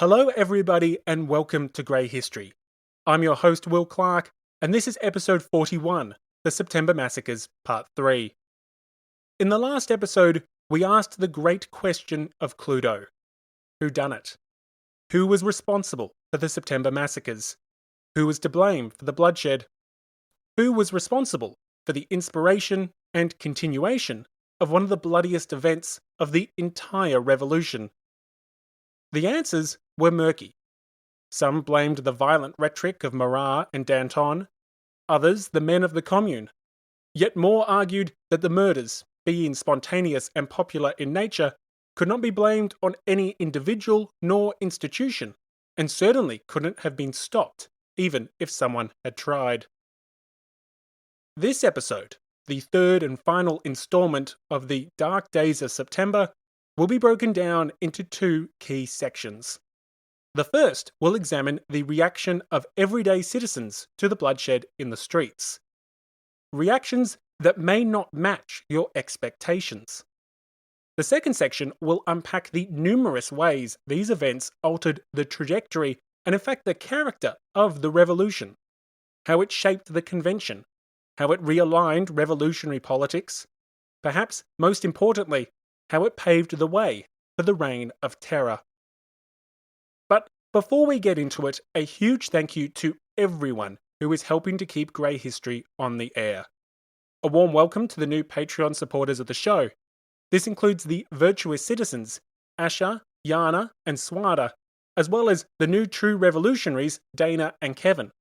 Hello, everybody, and welcome to Grey History. I'm your host, Will Clark, and this is episode 41, The September Massacres, Part 3. In the last episode, we asked the great question of Cluedo. Who done it? Who was responsible for the September Massacres? Who was to blame for the bloodshed? Who was responsible for the inspiration and continuation of one of the bloodiest events of the entire revolution? The answers were murky. Some blamed the violent rhetoric of Marat and Danton, others the men of the Commune. Yet more argued that the murders, being spontaneous and popular in nature, could not be blamed on any individual nor institution, and certainly couldn't have been stopped, even if someone had tried. This episode, the third and final installment of the Dark Days of September, will be broken down into two key sections. The first will examine the reaction of everyday citizens to the bloodshed in the streets. Reactions that may not match your expectations. The second section will unpack the numerous ways these events altered the trajectory and in fact the character of the revolution, how it shaped the convention, how it realigned revolutionary politics, perhaps most importantly, how it paved the way for the Reign of Terror. But before we get into it, a huge thank you to everyone who is helping to keep Grey History on the air. A warm welcome to the new Patreon supporters of the show. This includes the virtuous citizens, Asha, Yana, and Swada, as well as the new true revolutionaries, Dana and Kevin.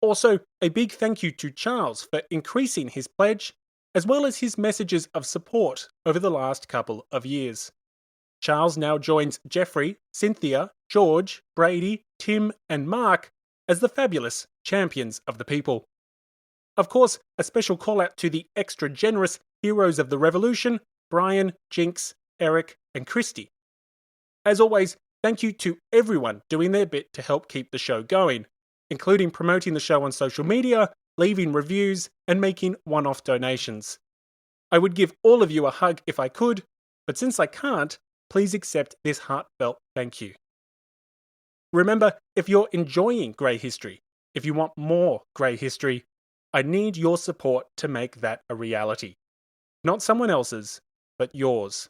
Also, a big thank you to Charles for increasing his pledge, as well as his messages of support over the last couple of years. Charles now joins Jeffrey, Cynthia, George, Brady, Tim, and Mark as the fabulous champions of the people. Of course, a special call out to the extra generous heroes of the revolution, Brian, Jinx, Eric, and Christy. As always, thank you to everyone doing their bit to help keep the show going, including promoting the show on social media, leaving reviews, and making one-off donations. I would give all of you a hug if I could, but since I can't, please accept this heartfelt thank you. Remember, if you're enjoying Grey History, if you want more Grey History, I need your support to make that a reality. Not someone else's, but yours.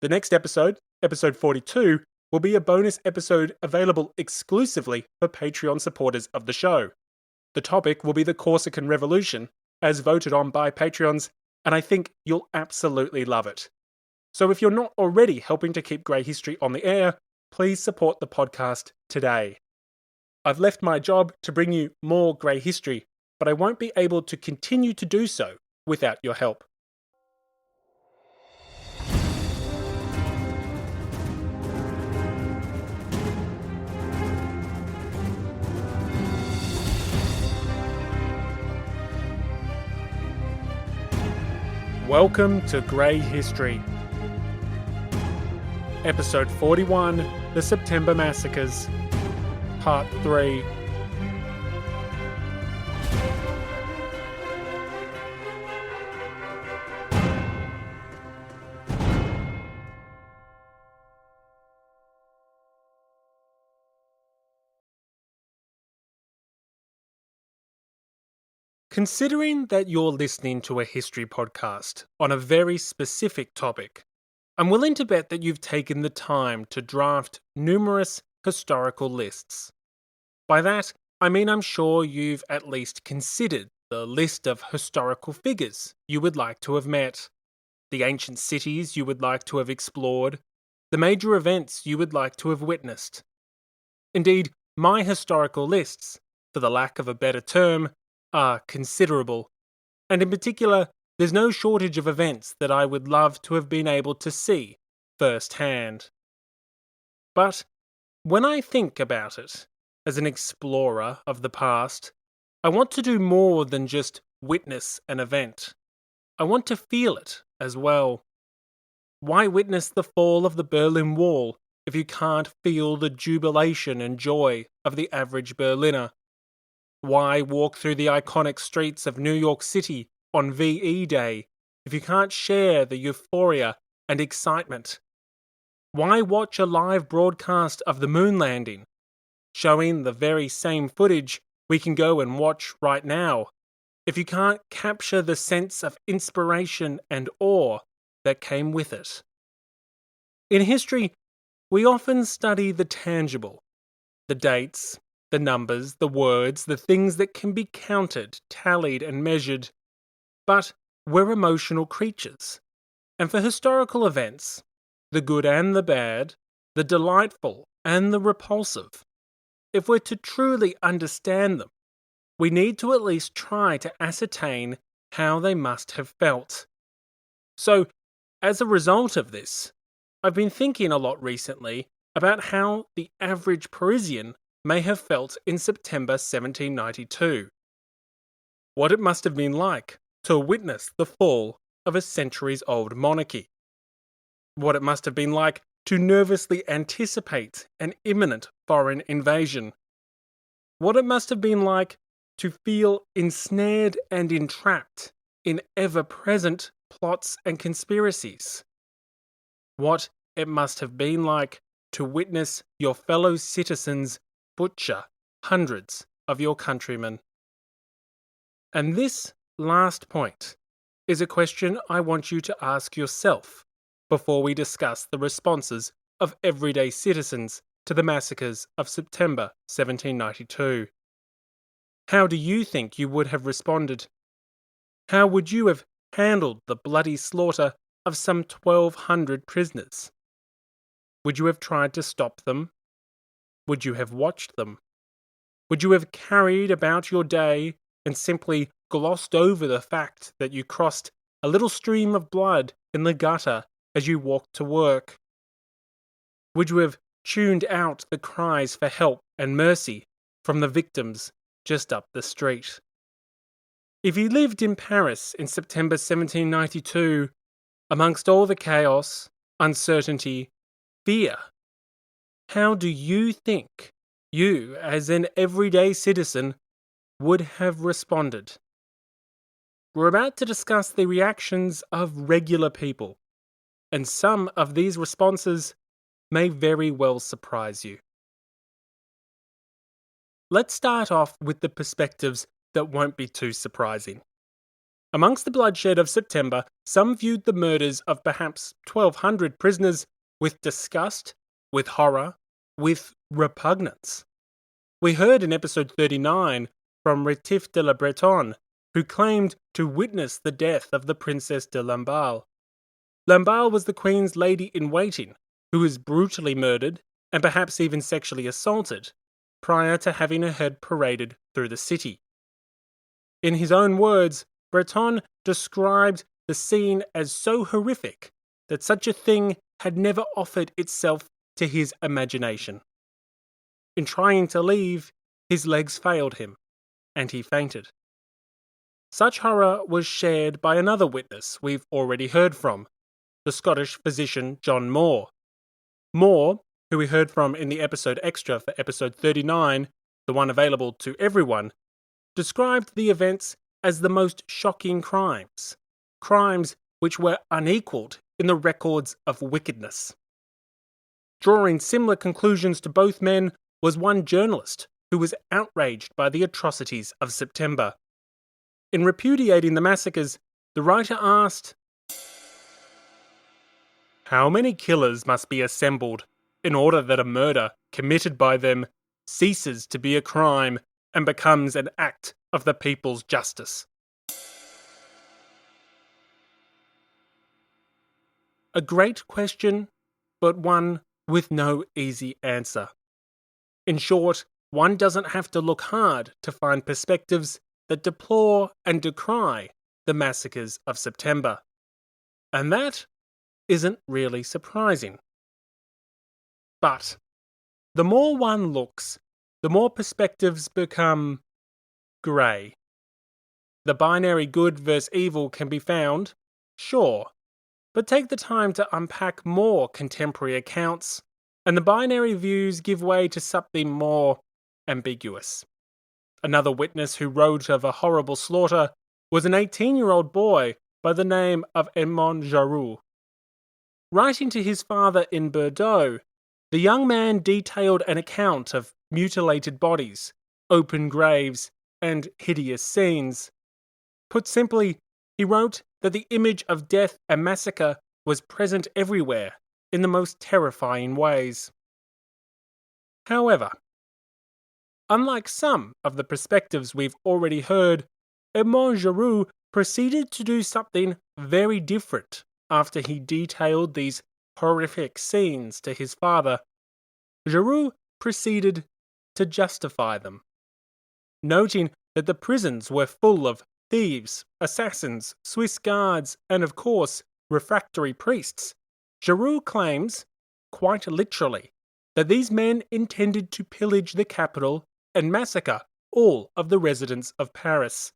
The next episode, episode 42, will be a bonus episode available exclusively for Patreon supporters of the show. The topic will be the Corsican Revolution, as voted on by Patreons, and I think you'll absolutely love it. So if you're not already helping to keep Grey History on the air, please support the podcast today. I've left my job to bring you more Grey History, but I won't be able to continue to do so without your help. Welcome to Grey History. Episode 41, The September Massacres, Part 3. Considering that you're listening to a history podcast on a very specific topic, I'm willing to bet that you've taken the time to draft numerous historical lists. By that, I mean I'm sure you've at least considered the list of historical figures you would like to have met, the ancient cities you would like to have explored, the major events you would like to have witnessed. Indeed, my historical lists, for the lack of a better term, are considerable, and in particular, there's no shortage of events that I would love to have been able to see firsthand. But when I think about it, as an explorer of the past, I want to do more than just witness an event. I want to feel it as well. Why witness the fall of the Berlin Wall if you can't feel the jubilation and joy of the average Berliner? Why walk through the iconic streets of New York City on VE Day if you can't share the euphoria and excitement? Why watch a live broadcast of the moon landing, showing the very same footage we can go and watch right now, if you can't capture the sense of inspiration and awe that came with it? In history, we often study the tangible, the dates, the numbers, the words, the things that can be counted, tallied, and measured. But we're emotional creatures. And for historical events, the good and the bad, the delightful and the repulsive, if we're to truly understand them, we need to at least try to ascertain how they must have felt. So, as a result of this, I've been thinking a lot recently about how the average Parisian may have felt in September 1792. What it must have been like to witness the fall of a centuries-old monarchy. What it must have been like to nervously anticipate an imminent foreign invasion. What it must have been like to feel ensnared and entrapped in ever-present plots and conspiracies. What it must have been like to witness your fellow citizens butcher hundreds of your countrymen. And this last point is a question I want you to ask yourself before we discuss the responses of everyday citizens to the massacres of September 1792. How do you think you would have responded? How would you have handled the bloody slaughter of some 1,200 prisoners? Would you have tried to stop them? Would you have watched them? Would you have carried about your day and simply glossed over the fact that you crossed a little stream of blood in the gutter as you walked to work? Would you have tuned out the cries for help and mercy from the victims just up the street? If you lived in Paris in September 1792, amongst all the chaos, uncertainty, fear, how do you think you, as an everyday citizen, would have responded? We're about to discuss the reactions of regular people, and some of these responses may very well surprise you. Let's start off with the perspectives that won't be too surprising. Amongst the bloodshed of September, some viewed the murders of perhaps 1,200 prisoners with disgust, with horror, with repugnance. We heard in episode 39 from Rétif de la Bretonne, who claimed to witness the death of the Princess de Lamballe. Lamballe was the Queen's lady-in-waiting, who was brutally murdered, and perhaps even sexually assaulted, prior to having her head paraded through the city. In his own words, Breton described the scene as so horrific that such a thing had never offered itself to his imagination. In trying to leave, his legs failed him, and he fainted. Such horror was shared by another witness we've already heard from, the Scottish physician John Moore. Moore, who we heard from in the episode extra for episode 39, the one available to everyone, described the events as the most shocking crimes which were unequalled in the records of wickedness. Drawing similar conclusions to both men was one journalist who was outraged by the atrocities of September. In repudiating the massacres, the writer asked, "How many killers must be assembled in order that a murder committed by them ceases to be a crime and becomes an act of the people's justice?" A great question, but one with no easy answer. In short, one doesn't have to look hard to find perspectives that deplore and decry the massacres of September. And that isn't really surprising. But the more one looks, the more perspectives become grey. The binary good versus evil can be found, sure, but take the time to unpack more contemporary accounts, and the binary views give way to something more ambiguous. Another witness who wrote of a horrible slaughter was an 18-year-old boy by the name of Edmond Jaroux. Writing to his father in Bordeaux, the young man detailed an account of mutilated bodies, open graves, and hideous scenes. Put simply, he wrote that the image of death and massacre was present everywhere in the most terrifying ways. However, unlike some of the perspectives we've already heard, Edmond Giroux proceeded to do something very different after he detailed these horrific scenes to his father. Giroux proceeded to justify them, noting that the prisons were full of thieves, assassins, Swiss guards, and of course, refractory priests. Giroux claims, quite literally, that these men intended to pillage the capital and massacre all of the residents of Paris.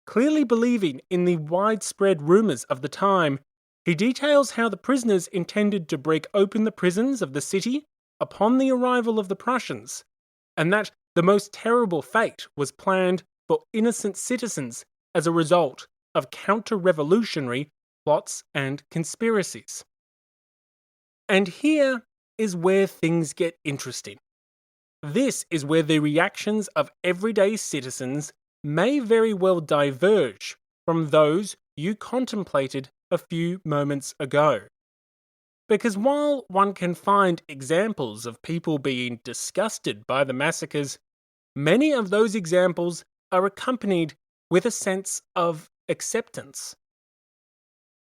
Clearly believing in the widespread rumours of the time, he details how the prisoners intended to break open the prisons of the city upon the arrival of the Prussians, and that the most terrible fate was planned for innocent citizens as a result of counter-revolutionary plots and conspiracies. And here is where things get interesting. This is where the reactions of everyday citizens may very well diverge from those you contemplated a few moments ago. Because while one can find examples of people being disgusted by the massacres, many of those examples are accompanied with a sense of acceptance.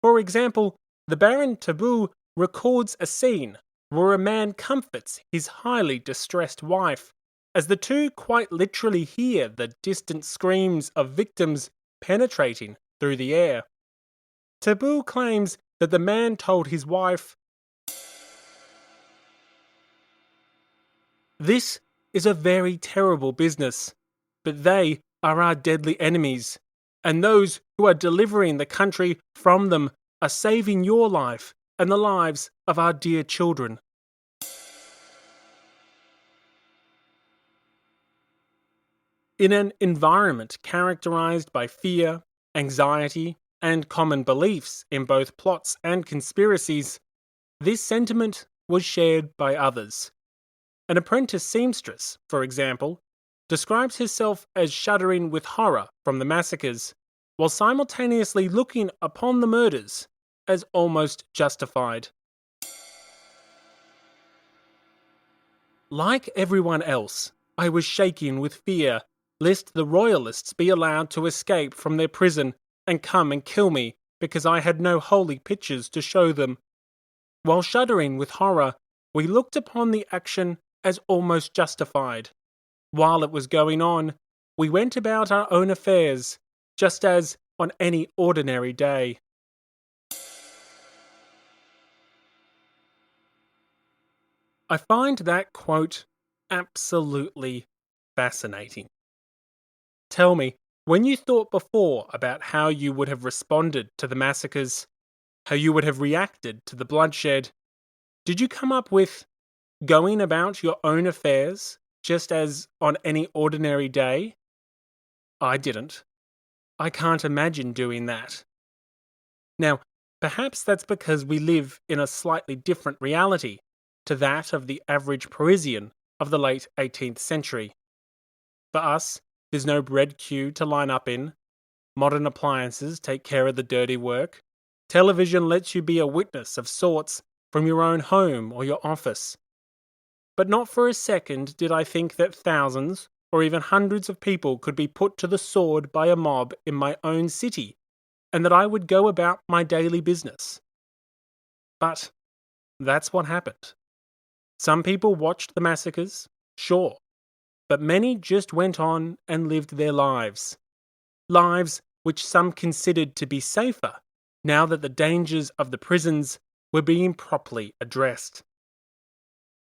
For example, the Baron Tabou records a scene where a man comforts his highly distressed wife, as the two quite literally hear the distant screams of victims penetrating through the air. Tabou claims that the man told his wife, "This is a very terrible business, but they are our deadly enemies, and those who are delivering the country from them are saving your life and the lives of our dear children." In an environment characterized by fear, anxiety, and common beliefs in both plots and conspiracies, this sentiment was shared by others. An apprentice seamstress, for example, describes herself as shuddering with horror from the massacres, while simultaneously looking upon the murders as almost justified. Like everyone else, I was shaking with fear lest the royalists be allowed to escape from their prison and come and kill me because I had no holy pictures to show them. While shuddering with horror, we looked upon the action as almost justified. While it was going on, we went about our own affairs, just as on any ordinary day. I find that quote absolutely fascinating. Tell me, when you thought before about how you would have responded to the massacres, how you would have reacted to the bloodshed, did you come up with going about your own affairs just as on any ordinary day? I didn't. I can't imagine doing that. Now, perhaps that's because we live in a slightly different reality to that of the average Parisian of the late 18th century. For us, there's no bread queue to line up in. Modern appliances take care of the dirty work. Television lets you be a witness of sorts from your own home or your office. But not for a second did I think that thousands or even hundreds of people could be put to the sword by a mob in my own city, and that I would go about my daily business. But that's what happened. Some people watched the massacres, sure, but many just went on and lived their lives. Lives which some considered to be safer now that the dangers of the prisons were being properly addressed.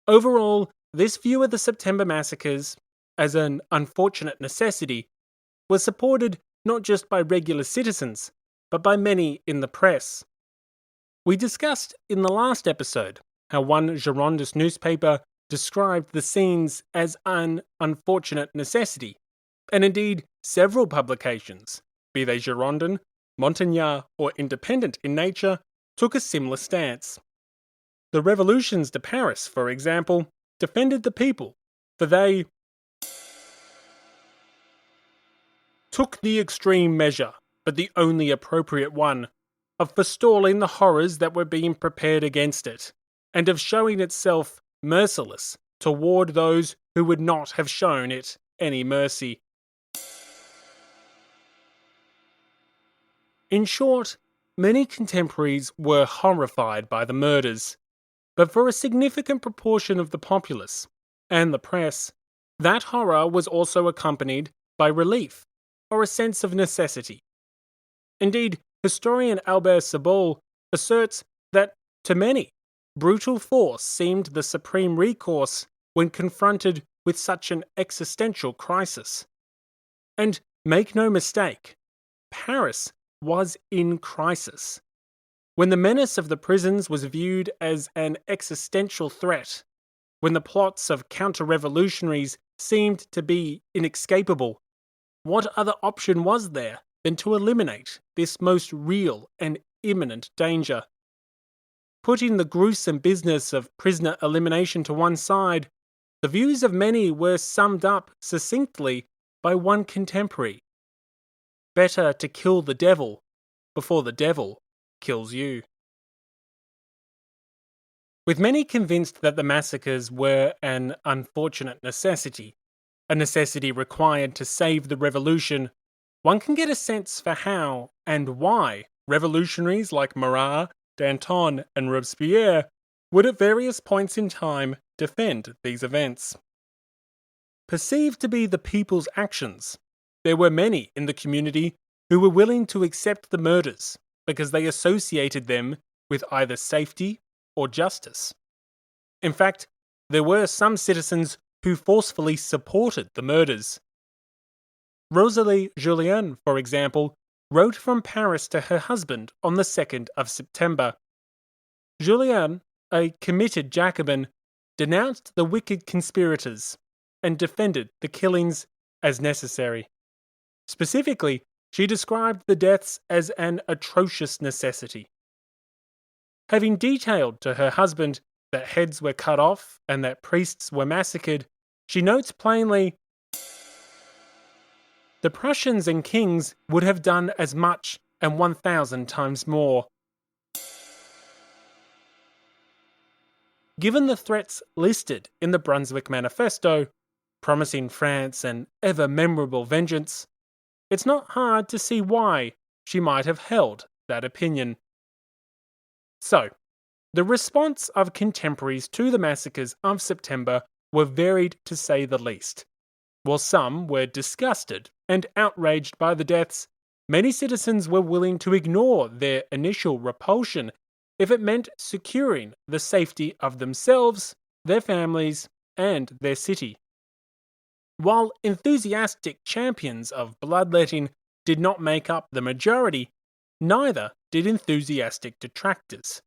Overall, this view of the September Massacres, as an unfortunate necessity, was supported not just by regular citizens, but by many in the press. We discussed in the last episode how one Girondist newspaper described the scenes as an unfortunate necessity, and indeed several publications, be they Girondin, Montagnard, or independent in nature, took a similar stance. The revolutions to Paris, for example, defended the people, for they took the extreme measure, but the only appropriate one, of forestalling the horrors that were being prepared against it, and of showing itself merciless toward those who would not have shown it any mercy. In short, many contemporaries were horrified by the murders, but for a significant proportion of the populace and the press, that horror was also accompanied by relief or a sense of necessity. Indeed, historian Albert Sabol asserts that, to many, brutal force seemed the supreme recourse when confronted with such an existential crisis. And make no mistake, Paris was in crisis. When the menace of the prisons was viewed as an existential threat, when the plots of counter-revolutionaries seemed to be inescapable, what other option was there than to eliminate this most real and imminent danger? Putting the gruesome business of prisoner elimination to one side, the views of many were summed up succinctly by one contemporary. Better to kill the devil before the devil kills you. With many convinced that the massacres were an unfortunate necessity, a necessity required to save the revolution, one can get a sense for how and why revolutionaries like Marat, Danton, and Robespierre would at various points in time defend these events. Perceived to be the people's actions, there were many in the community who were willing to accept the murders because they associated them with either safety or justice. In fact, there were some citizens who forcefully supported the murders. Rosalie Julien, for example, wrote from Paris to her husband on the 2nd of September. Julien, a committed Jacobin, denounced the wicked conspirators and defended the killings as necessary. Specifically, she described the deaths as an atrocious necessity. Having detailed to her husband that heads were cut off and that priests were massacred, she notes plainly, "The Prussians and kings would have done as much and 1,000 times more." Given the threats listed in the Brunswick Manifesto, promising France an ever-memorable vengeance, it's not hard to see why she might have held that opinion. So, the response of contemporaries to the massacres of September were varied to say the least. While some were disgusted and outraged by the deaths, many citizens were willing to ignore their initial repulsion if it meant securing the safety of themselves, their families, and their city. While enthusiastic champions of bloodletting did not make up the majority, neither did enthusiastic detractors.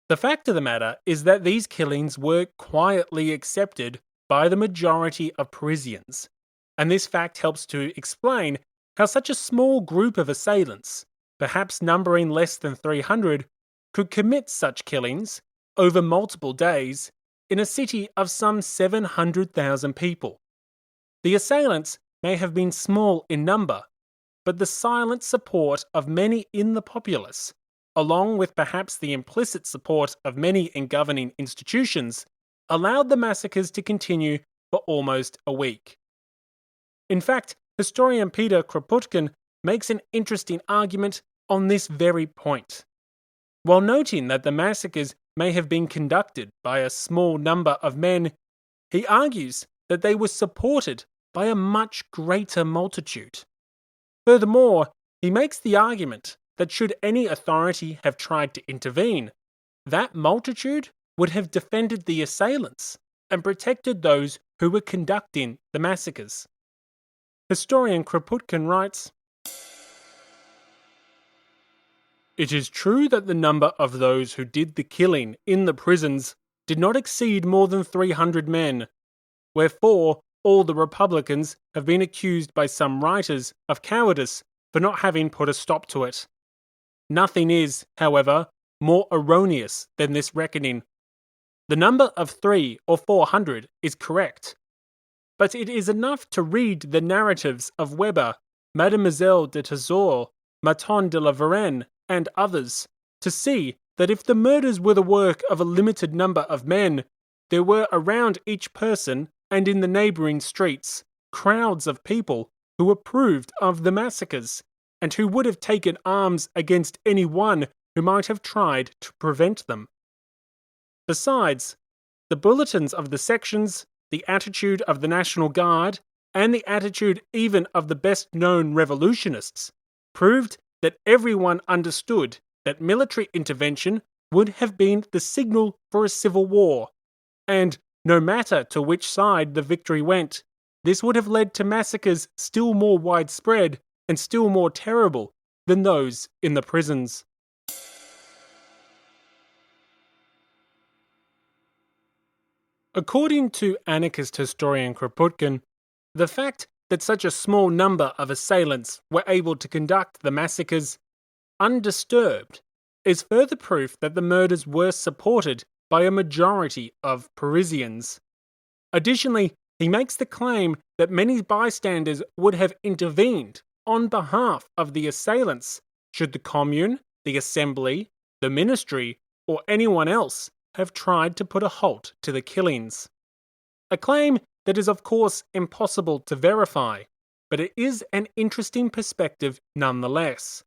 The fact of the matter is that these killings were quietly accepted by the majority of Parisians, and this fact helps to explain how such a small group of assailants, perhaps numbering less than 300, could commit such killings over multiple days in a city of some 700,000 people. The assailants may have been small in number, but the silent support of many in the populace, along with perhaps the implicit support of many in governing institutions, allowed the massacres to continue for almost a week. In fact, historian Peter Kropotkin makes an interesting argument on this very point. While noting that the massacres may have been conducted by a small number of men, he argues that they were supported by a much greater multitude. Furthermore, he makes the argument that should any authority have tried to intervene, that multitude would have defended the assailants and protected those who were conducting the massacres. Historian Kropotkin writes, "It is true that the number of those who did the killing in the prisons did not exceed more than 300 men, wherefore all the Republicans have been accused by some writers of cowardice for not having put a stop to it. Nothing is, however, more erroneous than this reckoning. The number of 300 or 400 is correct, but it is enough to read the narratives of Weber, Mademoiselle de Tresor, Maton de la Varenne, and others, to see that if the murders were the work of a limited number of men, there were around each person and in the neighbouring streets crowds of people who approved of the massacres, and who would have taken arms against any one who might have tried to prevent them. Besides, the bulletins of the sections, the attitude of the National Guard, and the attitude even of the best-known revolutionists proved that everyone understood that military intervention would have been the signal for a civil war, and no matter to which side the victory went, this would have led to massacres still more widespread and still more terrible than those in the prisons. According to anarchist historian Kropotkin, the fact that such a small number of assailants were able to conduct the massacres undisturbed is further proof that the murders were supported by a majority of Parisians. Additionally, he makes the claim that many bystanders would have intervened on behalf of the assailants should the Commune, the Assembly, the Ministry, or anyone else have tried to put a halt to the killings. A claim that is of course impossible to verify, but it is an interesting perspective nonetheless.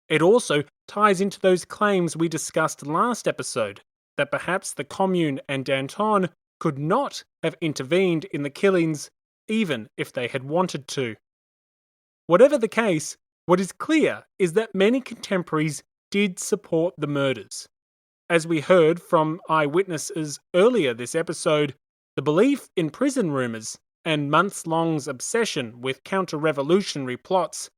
It also ties into those claims we discussed last episode, that perhaps the Commune and Danton could not have intervened in the killings even if they had wanted to. Whatever the case, what is clear is that many contemporaries did support the murders. As we heard from eyewitnesses earlier this episode, the belief in prison rumours and months-long obsession with counter-revolutionary plots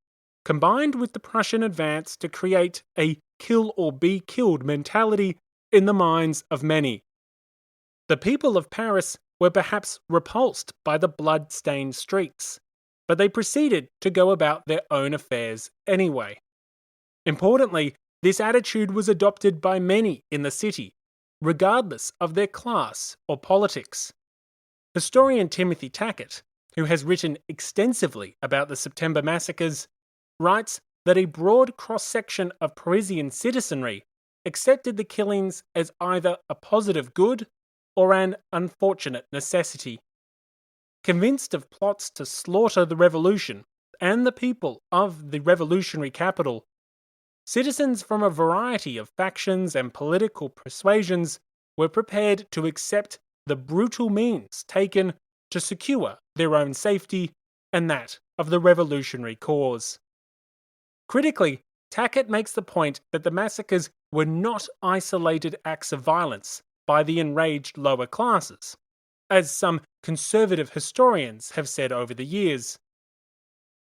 combined with the Prussian advance to create a kill-or-be-killed mentality in the minds of many. The people of Paris were perhaps repulsed by the blood-stained streets, but they proceeded to go about their own affairs anyway. Importantly, this attitude was adopted by many in the city, regardless of their class or politics. Historian Timothy Tackett, who has written extensively about the September Massacres, writes that a broad cross-section of Parisian citizenry accepted the killings as either a positive good or an unfortunate necessity. Convinced of plots to slaughter the revolution and the people of the revolutionary capital, citizens from a variety of factions and political persuasions were prepared to accept the brutal means taken to secure their own safety and that of the revolutionary cause. Critically, Tackett makes the point that the massacres were not isolated acts of violence by the enraged lower classes, as some conservative historians have said over the years,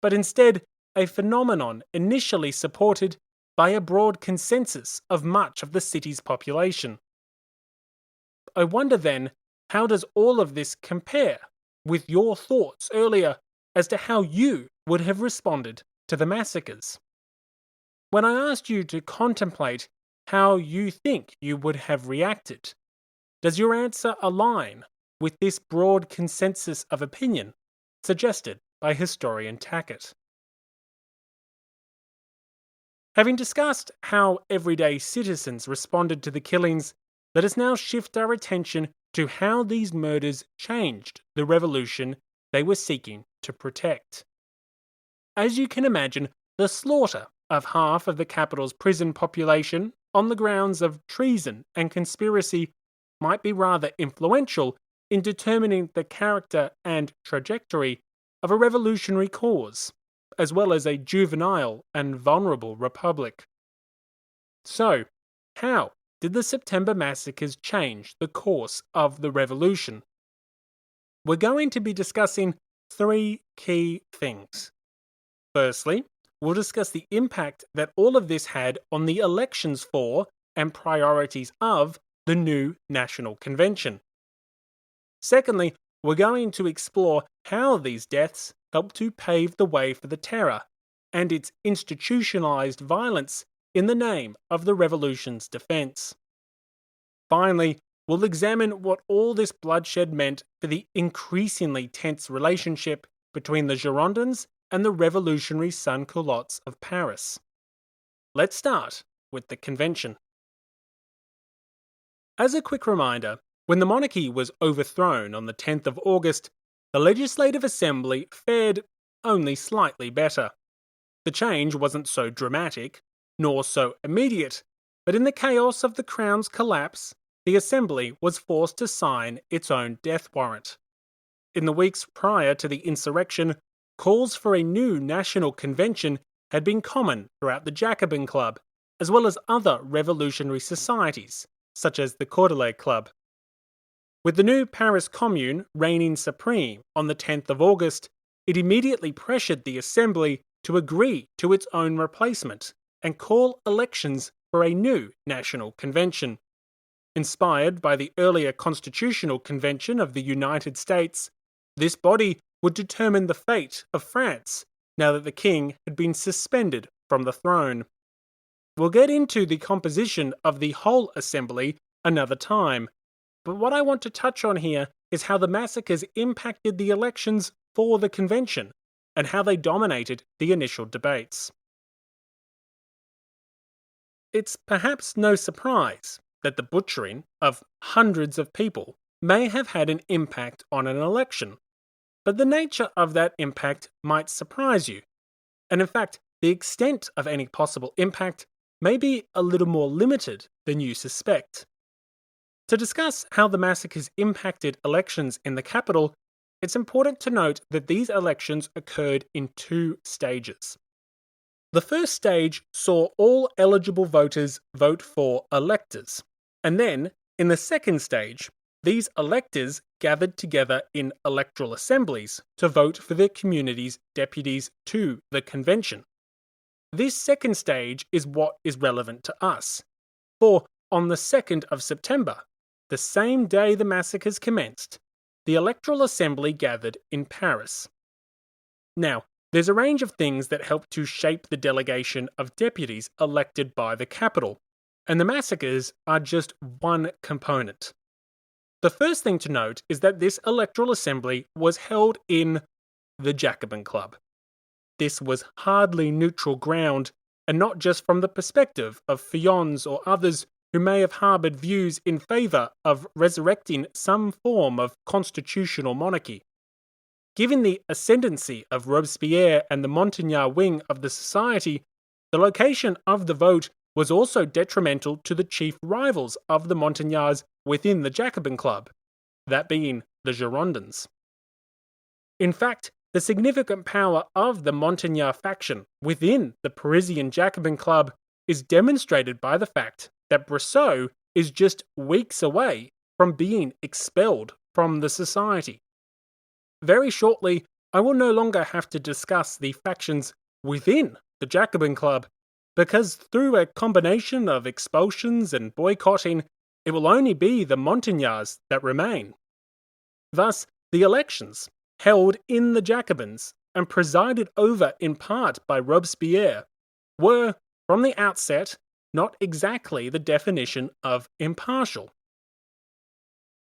but instead a phenomenon initially supported by a broad consensus of much of the city's population. I wonder then, how does all of this compare with your thoughts earlier as to how you would have responded to the massacres? When I asked you to contemplate how you think you would have reacted, does your answer align with this broad consensus of opinion suggested by historian Tackett? Having discussed how everyday citizens responded to the killings, let us now shift our attention to how these murders changed the revolution they were seeking to protect. As you can imagine, the slaughter of half of the capital's prison population on the grounds of treason and conspiracy might be rather influential in determining the character and trajectory of a revolutionary cause, as well as a juvenile and vulnerable republic. So, how did the September Massacres change the course of the revolution? We're going to be discussing three key things. Firstly, we'll discuss the impact that all of this had on the elections for and priorities of the new National Convention. Secondly, we're going to explore how these deaths helped to pave the way for the terror and its institutionalized violence in the name of the revolution's defense. Finally, we'll examine what all this bloodshed meant for the increasingly tense relationship between the Girondins and the revolutionary sans-culottes of Paris. Let's start with the convention. As a quick reminder, when the monarchy was overthrown on the 10th of August, the Legislative Assembly fared only slightly better. The change wasn't so dramatic, nor so immediate, but in the chaos of the Crown's collapse, the Assembly was forced to sign its own death warrant. In the weeks prior to the insurrection, calls for a new national convention had been common throughout the Jacobin Club, as well as other revolutionary societies, such as the Cordelier Club. With the new Paris Commune reigning supreme on the 10th of August, it immediately pressured the Assembly to agree to its own replacement and call elections for a new national convention. Inspired by the earlier Constitutional Convention of the United States, this body would determine the fate of France now that the king had been suspended from the throne. We'll get into the composition of the whole assembly another time, but what I want to touch on here is how the massacres impacted the elections for the convention and how they dominated the initial debates. It's perhaps no surprise that the butchering of hundreds of people may have had an impact on an election, but the nature of that impact might surprise you, and in fact, the extent of any possible impact may be a little more limited than you suspect. To discuss how the massacres impacted elections in the capital, it's important to note that these elections occurred in two stages. The first stage saw all eligible voters vote for electors, and then, in the second stage, these electors gathered together in electoral assemblies to vote for their community's deputies to the convention. This second stage is what is relevant to us, for on the 2nd of September, the same day the massacres commenced, the electoral assembly gathered in Paris. Now, there's a range of things that help to shape the delegation of deputies elected by the capital, and the massacres are just one component. The first thing to note is that this electoral assembly was held in the Jacobin Club. This was hardly neutral ground, and not just from the perspective of Fillons or others who may have harboured views in favour of resurrecting some form of constitutional monarchy. Given the ascendancy of Robespierre and the Montagnard wing of the society, the location of the vote was also detrimental to the chief rivals of the Montagnards within the Jacobin Club, that being the Girondins. In fact, the significant power of the Montagnard faction within the Parisian Jacobin Club is demonstrated by the fact that Brissot is just weeks away from being expelled from the society. Very shortly, I will no longer have to discuss the factions within the Jacobin Club, because through a combination of expulsions and boycotting, it will only be the Montagnards that remain. Thus, the elections, held in the Jacobins and presided over in part by Robespierre, were, from the outset, not exactly the definition of impartial.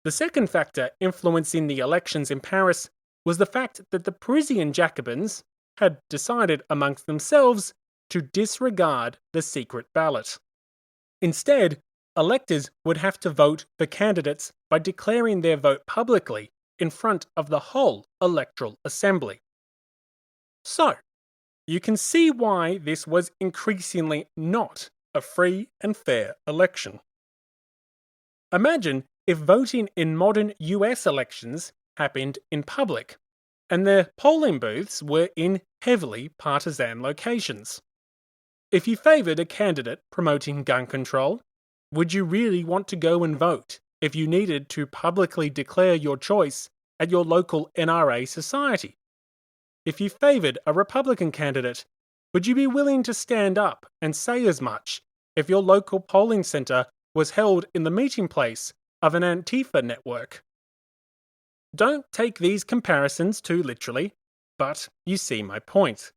The second factor influencing the elections in Paris was the fact that the Parisian Jacobins had decided amongst themselves to disregard the secret ballot. Instead, electors would have to vote for candidates by declaring their vote publicly in front of the whole electoral assembly. So, you can see why this was increasingly not a free and fair election. Imagine if voting in modern US elections happened in public, and the polling booths were in heavily partisan locations. If you favoured a candidate promoting gun control, would you really want to go and vote if you needed to publicly declare your choice at your local NRA society? If you favoured a Republican candidate, would you be willing to stand up and say as much if your local polling centre was held in the meeting place of an Antifa network? Don't take these comparisons too literally, but you see my point.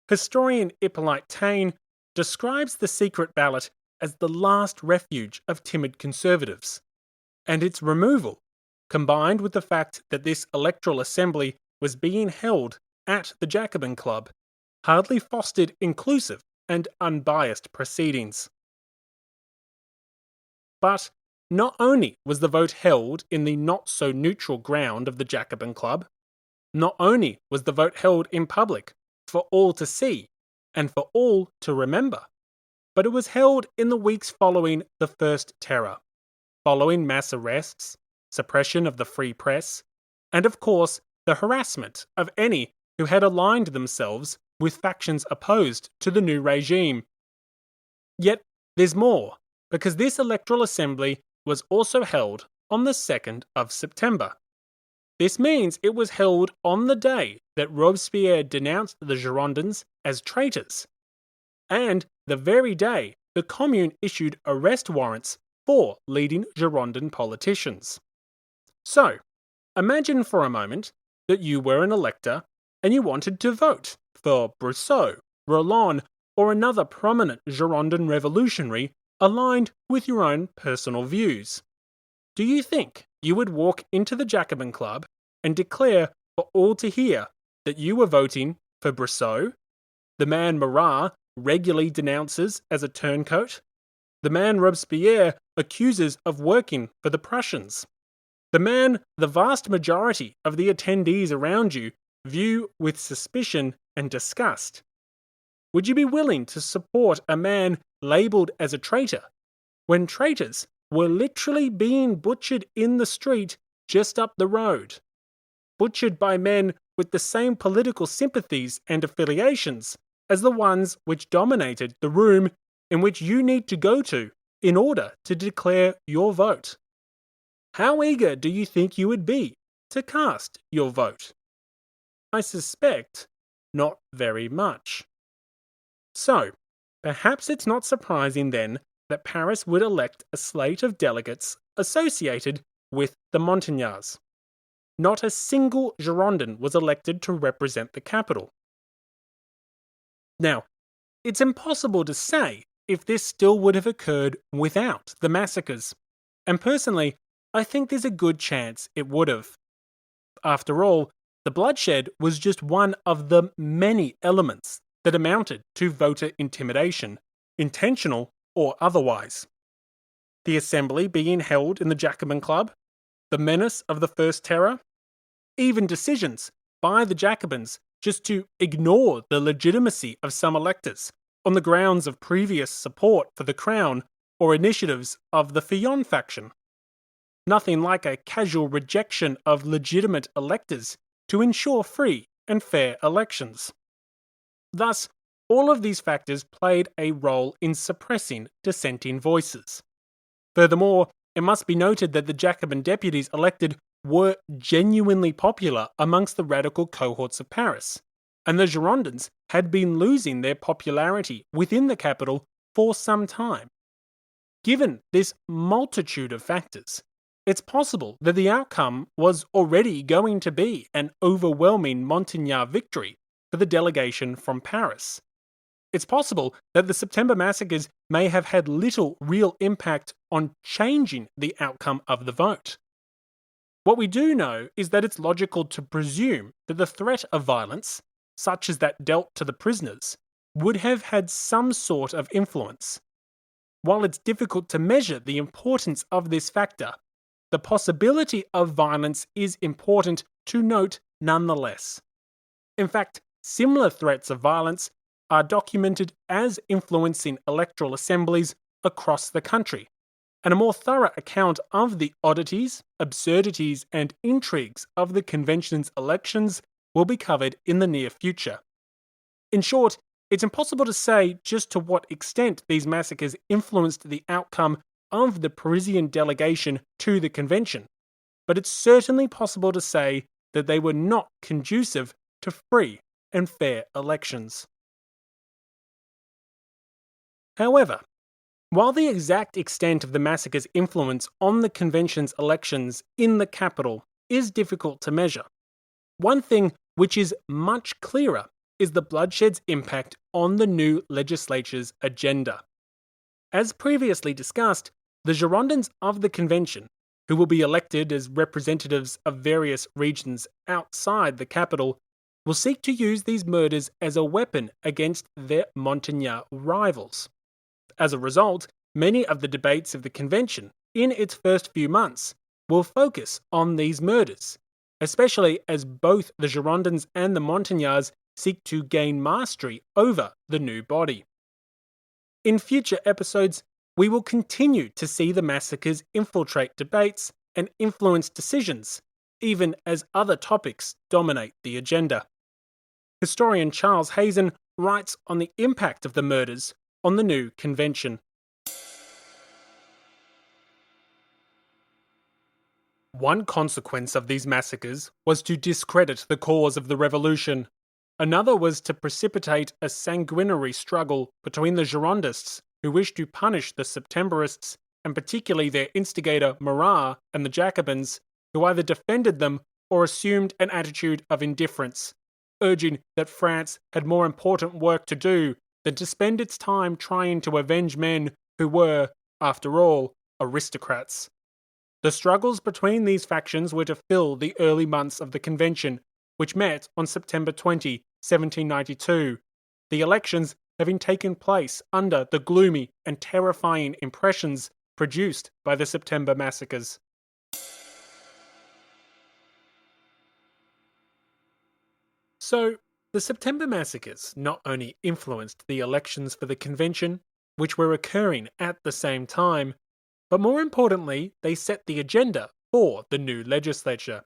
Historian Hippolyte Taine describes the secret ballot as the last refuge of timid conservatives, and its removal, combined with the fact that this electoral assembly was being held at the Jacobin Club, hardly fostered inclusive and unbiased proceedings. But not only was the vote held in the not-so-neutral ground of the Jacobin Club, not only was the vote held in public for all to see and for all to remember, but it was held in the weeks following the First Terror, following mass arrests, suppression of the free press, and of course the harassment of any who had aligned themselves with factions opposed to the new regime. Yet there's more, because this electoral assembly was also held on the 2nd of September. This means it was held on the day that Robespierre denounced the Girondins as traitors, and the very day the Commune issued arrest warrants for leading Girondin politicians. So, imagine for a moment that you were an elector and you wanted to vote for Brosseau, Roland, or another prominent Girondin revolutionary aligned with your own personal views. Do you think you would walk into the Jacobin Club and declare for all to hear that you were voting for Brosseau, the man Marat regularly denounces as a turncoat, the man Robespierre accuses of working for the Prussians, the man the vast majority of the attendees around you view with suspicion and disgust? Would you be willing to support a man labelled as a traitor, when traitors were literally being butchered in the street just up the road? Butchered by men with the same political sympathies and affiliations as the ones which dominated the room in which you need to go to in order to declare your vote. How eager do you think you would be to cast your vote? I suspect not very much. So, perhaps it's not surprising then that Paris would elect a slate of delegates associated with the Montagnards. Not a single Girondin was elected to represent the capital. Now, it's impossible to say if this still would have occurred without the massacres, and personally, I think there's a good chance it would have. After all, the bloodshed was just one of the many elements that amounted to voter intimidation, intentional or otherwise. The assembly being held in the Jacobin Club, the menace of the First Terror, even decisions by the Jacobins just to ignore the legitimacy of some electors on the grounds of previous support for the crown or initiatives of the Fillon faction. Nothing like a casual rejection of legitimate electors to ensure free and fair elections. Thus, all of these factors played a role in suppressing dissenting voices. Furthermore, it must be noted that the Jacobin deputies elected were genuinely popular amongst the radical cohorts of Paris, and the Girondins had been losing their popularity within the capital for some time. Given this multitude of factors, it's possible that the outcome was already going to be an overwhelming Montagnard victory for the delegation from Paris. It's possible that the September massacres may have had little real impact on changing the outcome of the vote. What we do know is that it's logical to presume that the threat of violence, such as that dealt to the prisoners, would have had some sort of influence. While it's difficult to measure the importance of this factor, the possibility of violence is important to note nonetheless. In fact, similar threats of violence are documented as influencing electoral assemblies across the country, and a more thorough account of the oddities, absurdities, and intrigues of the convention's elections will be covered in the near future. In short, it's impossible to say just to what extent these massacres influenced the outcome of the Parisian delegation to the convention, but it's certainly possible to say that they were not conducive to free and fair elections. However, while the exact extent of the massacre's influence on the convention's elections in the capital is difficult to measure, one thing which is much clearer is the bloodshed's impact on the new legislature's agenda. As previously discussed, the Girondins of the Convention, who will be elected as representatives of various regions outside the capital, will seek to use these murders as a weapon against their Montagnard rivals. As a result, many of the debates of the convention, in its first few months, will focus on these murders, especially as both the Girondins and the Montagnards seek to gain mastery over the new body. In future episodes, we will continue to see the massacres infiltrate debates and influence decisions, even as other topics dominate the agenda. Historian Charles Hazen writes on the impact of the murders on the new convention. One consequence of these massacres was to discredit the cause of the revolution. Another was to precipitate a sanguinary struggle between the Girondists, who wished to punish the Septemberists, and particularly their instigator Marat, and the Jacobins, who either defended them or assumed an attitude of indifference, urging that France had more important work to do than to spend its time trying to avenge men who were, after all, aristocrats. The struggles between these factions were to fill the early months of the convention, which met on September 20, 1792, the elections having taken place under the gloomy and terrifying impressions produced by the September Massacres. So, the September Massacres not only influenced the elections for the convention, which were occurring at the same time, but more importantly, they set the agenda for the new legislature.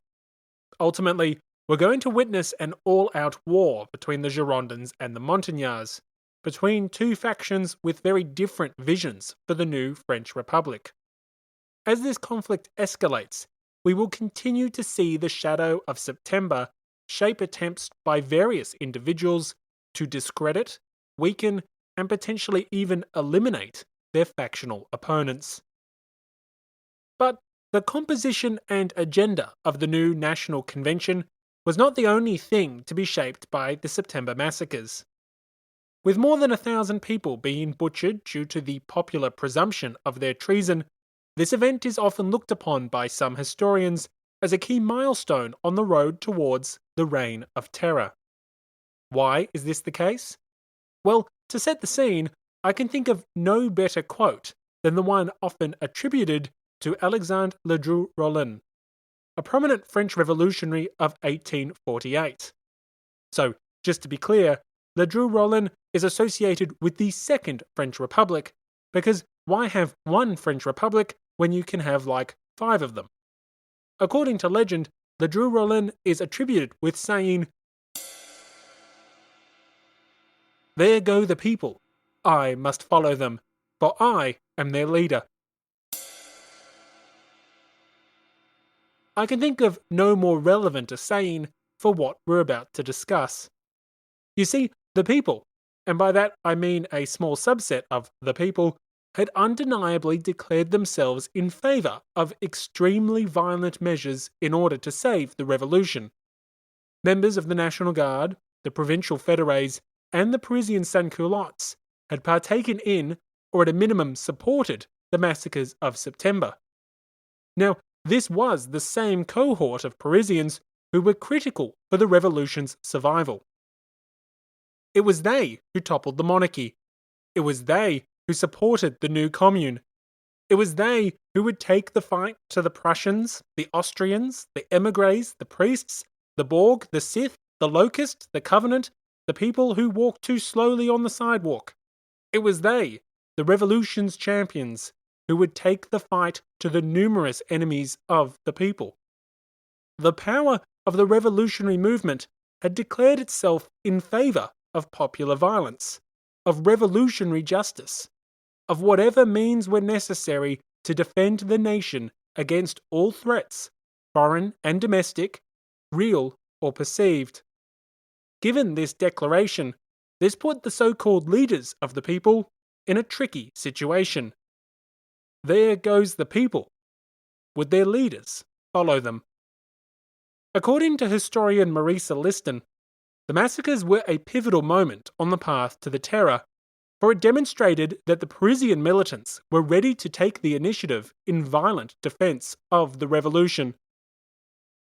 Ultimately, we're going to witness an all-out war between the Girondins and the Montagnards, between two factions with very different visions for the new French Republic. As this conflict escalates, we will continue to see the shadow of September shape attempts by various individuals to discredit, weaken, and potentially even eliminate their factional opponents. But the composition and agenda of the new National Convention was not the only thing to be shaped by the September Massacres. With more than 1,000 people being butchered due to the popular presumption of their treason, this event is often looked upon by some historians as a key milestone on the road towards the Reign of Terror. Why is this the case? Well, to set the scene, I can think of no better quote than the one often attributed to Alexandre Ledru-Rollin, a prominent French revolutionary of 1848. So, just to be clear, Ledru-Rollin is associated with the Second French Republic, because why have one French Republic when you can have like 5 of them? According to legend, Ledru-Rollin is attributed with saying, "There go the people. I must follow them, for I am their leader." I can think of no more relevant a saying for what we're about to discuss. You see, the people, and by that I mean a small subset of the people, had undeniably declared themselves in favour of extremely violent measures in order to save the revolution. Members of the National Guard, the provincial fédérés, and the Parisian sans-culottes had partaken in, or at a minimum supported, the massacres of September. Now, this was the same cohort of Parisians who were critical for the revolution's survival. It was they who toppled the monarchy. It was they who supported the new commune. It was they who would take the fight to the Prussians, the Austrians, the émigrés, the priests, the Borg, the Sith, the Locust, the Covenant, the people who walked too slowly on the sidewalk. It was they, the revolution's champions, who would take the fight to the numerous enemies of the people. The power of the revolutionary movement had declared itself in favour of popular violence, of revolutionary justice, of whatever means were necessary to defend the nation against all threats, foreign and domestic, real or perceived. Given this declaration, this put the so-called leaders of the people in a tricky situation. There goes the people. Would their leaders follow them? According to historian Marisa Liston, The massacres were a pivotal moment on the path to the terror, for it demonstrated that the Parisian militants were ready to take the initiative in violent defense of the revolution.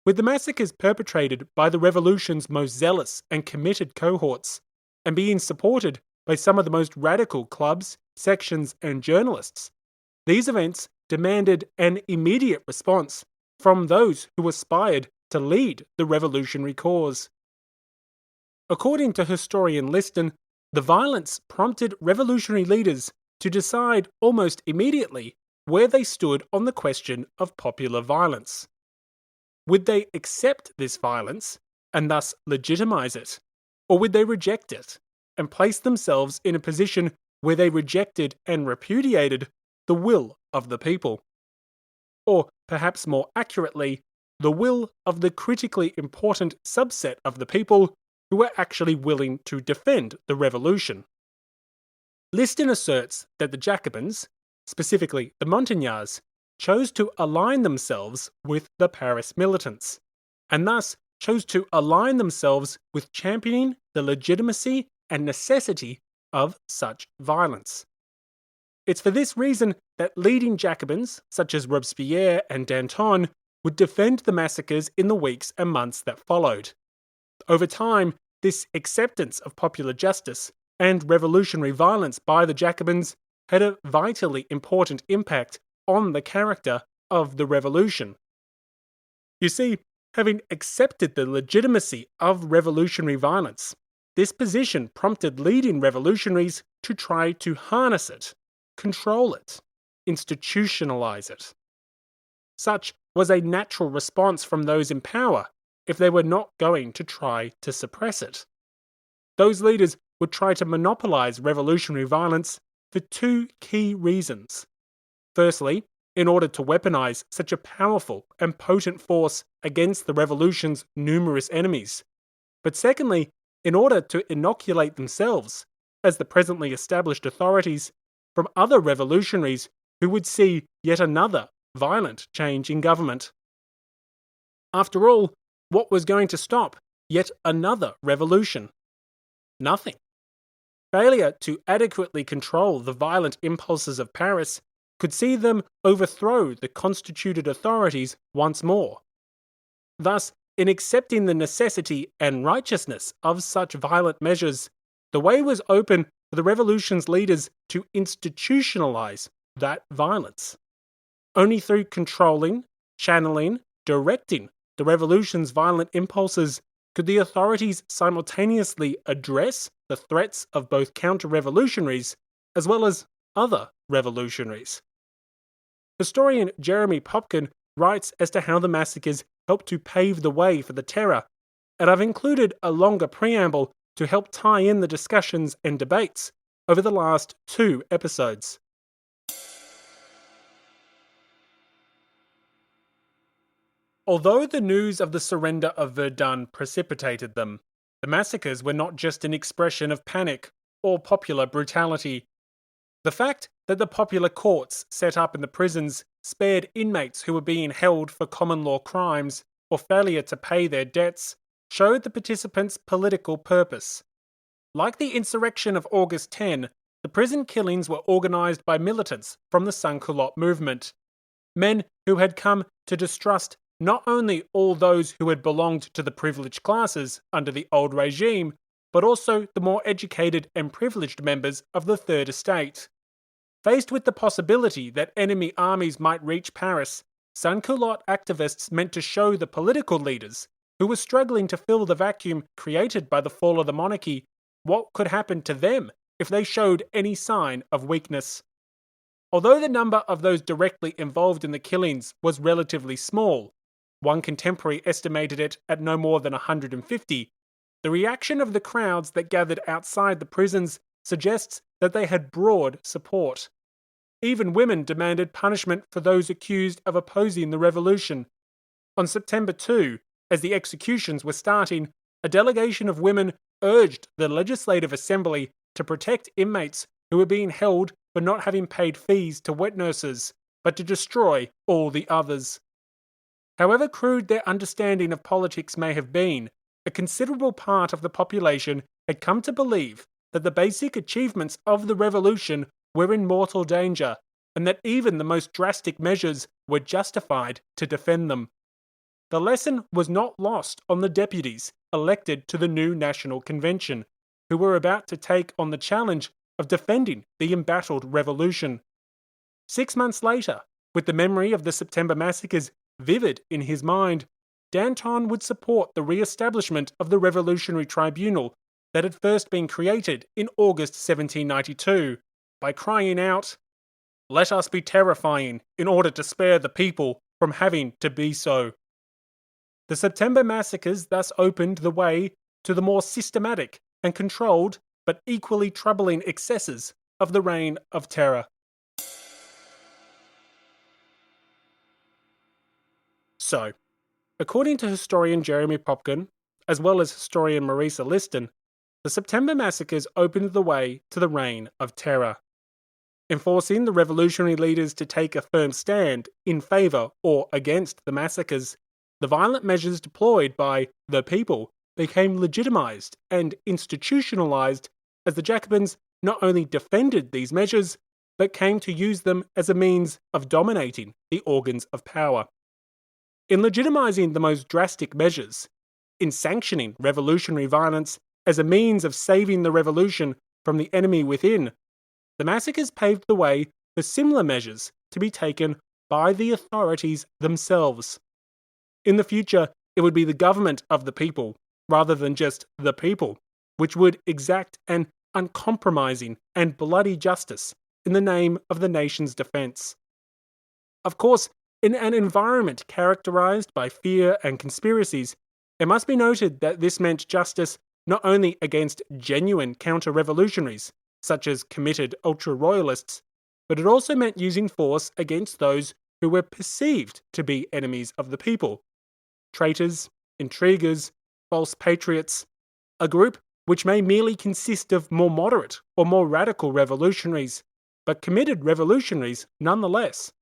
With the massacres perpetrated by the revolution's most zealous and committed cohorts, and being supported by some of the most radical clubs, sections, and journalists, these events demanded an immediate response from those who aspired to lead the revolutionary cause. According to historian Liston, the violence prompted revolutionary leaders to decide almost immediately where they stood on the question of popular violence. Would they accept this violence and thus legitimize it, or would they reject it and place themselves in a position where they rejected and repudiated the will of the people? Or, perhaps more accurately, the will of the critically important subset of the people who were actually willing to defend the revolution. Liston asserts that the Jacobins, specifically the Montagnards, chose to align themselves with the Paris militants, and thus chose to align themselves with championing the legitimacy and necessity of such violence. It's for this reason that leading Jacobins, such as Robespierre and Danton, would defend the massacres in the weeks and months that followed. Over time, this acceptance of popular justice and revolutionary violence by the Jacobins had a vitally important impact on the character of the revolution. You see, having accepted the legitimacy of revolutionary violence, this position prompted leading revolutionaries to try to harness it, control it, institutionalize it. Such was a natural response from those in power if they were not going to try to suppress it. Those leaders would try to monopolize revolutionary violence for two key reasons. Firstly, in order to weaponize such a powerful and potent force against the revolution's numerous enemies. But secondly, in order to inoculate themselves, as the presently established authorities, from other revolutionaries who would see yet another violent change in government. After all, what was going to stop yet another revolution? Nothing. Failure to adequately control the violent impulses of Paris could see them overthrow the constituted authorities once more. Thus, in accepting the necessity and righteousness of such violent measures, the way was open for the revolution's leaders to institutionalize that violence. Only through controlling, channeling, directing the revolution's violent impulses could the authorities simultaneously address the threats of both counter-revolutionaries as well as other revolutionaries. Historian Jeremy Popkin writes as to how the massacres helped to pave the way for the terror, and I've included a longer preamble to help tie in the discussions and debates over the last 2 episodes. Although the news of the surrender of Verdun precipitated them, the massacres were not just an expression of panic or popular brutality. The fact that the popular courts set up in the prisons spared inmates who were being held for common law crimes or failure to pay their debts showed the participants' political purpose. Like the insurrection of August 10, the prison killings were organised by militants from the sans-culotte movement, men who had come to distrust not only all those who had belonged to the privileged classes under the old regime, but also the more educated and privileged members of the Third Estate. Faced with the possibility that enemy armies might reach Paris, sans-culotte activists meant to show the political leaders, who were struggling to fill the vacuum created by the fall of the monarchy, what could happen to them if they showed any sign of weakness. Although the number of those directly involved in the killings was relatively small, one contemporary estimated it at no more than 150, the reaction of the crowds that gathered outside the prisons suggests that they had broad support. Even women demanded punishment for those accused of opposing the revolution. On September 2, as the executions were starting, a delegation of women urged the Legislative Assembly to protect inmates who were being held for not having paid fees to wet nurses, but to destroy all the others. However crude their understanding of politics may have been, a considerable part of the population had come to believe that the basic achievements of the revolution were in mortal danger, and that even the most drastic measures were justified to defend them. The lesson was not lost on the deputies elected to the new National Convention, who were about to take on the challenge of defending the embattled revolution. 6 months later, with the memory of the September Massacres vivid in his mind, Danton would support the re-establishment of the Revolutionary Tribunal that had first been created in August 1792 by crying out, "Let us be terrifying in order to spare the people from having to be so." The September Massacres thus opened the way to the more systematic and controlled but equally troubling excesses of the Reign of Terror. So, according to historian Jeremy Popkin, as well as historian Marisa Liston, the September Massacres opened the way to the Reign of Terror, enforcing the revolutionary leaders to take a firm stand in favour or against the massacres. The violent measures deployed by the people became legitimised and institutionalised as the Jacobins not only defended these measures, but came to use them as a means of dominating the organs of power. In legitimising the most drastic measures, in sanctioning revolutionary violence as a means of saving the revolution from the enemy within, the massacres paved the way for similar measures to be taken by the authorities themselves. In the future, it would be the government of the people, rather than just the people, which would exact an uncompromising and bloody justice in the name of the nation's defence. Of course, in an environment characterised by fear and conspiracies, it must be noted that this meant justice not only against genuine counter-revolutionaries, such as committed ultra-royalists, but it also meant using force against those who were perceived to be enemies of the people. Traitors, intriguers, false patriots, a group which may merely consist of more moderate or more radical revolutionaries, but committed revolutionaries nonetheless.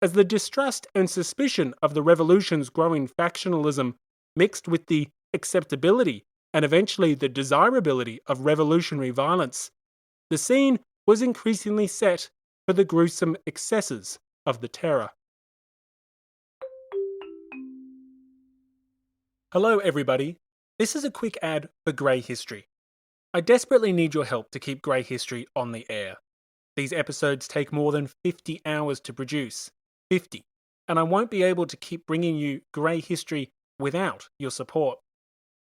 As the distrust and suspicion of the revolution's growing factionalism mixed with the acceptability and eventually the desirability of revolutionary violence, the scene was increasingly set for the gruesome excesses of the terror. Hello everybody, this is a quick ad for Grey History. I desperately need your help to keep Grey History on the air. These episodes take more than 50 hours to produce. 50. And I won't be able to keep bringing you Grey History without your support.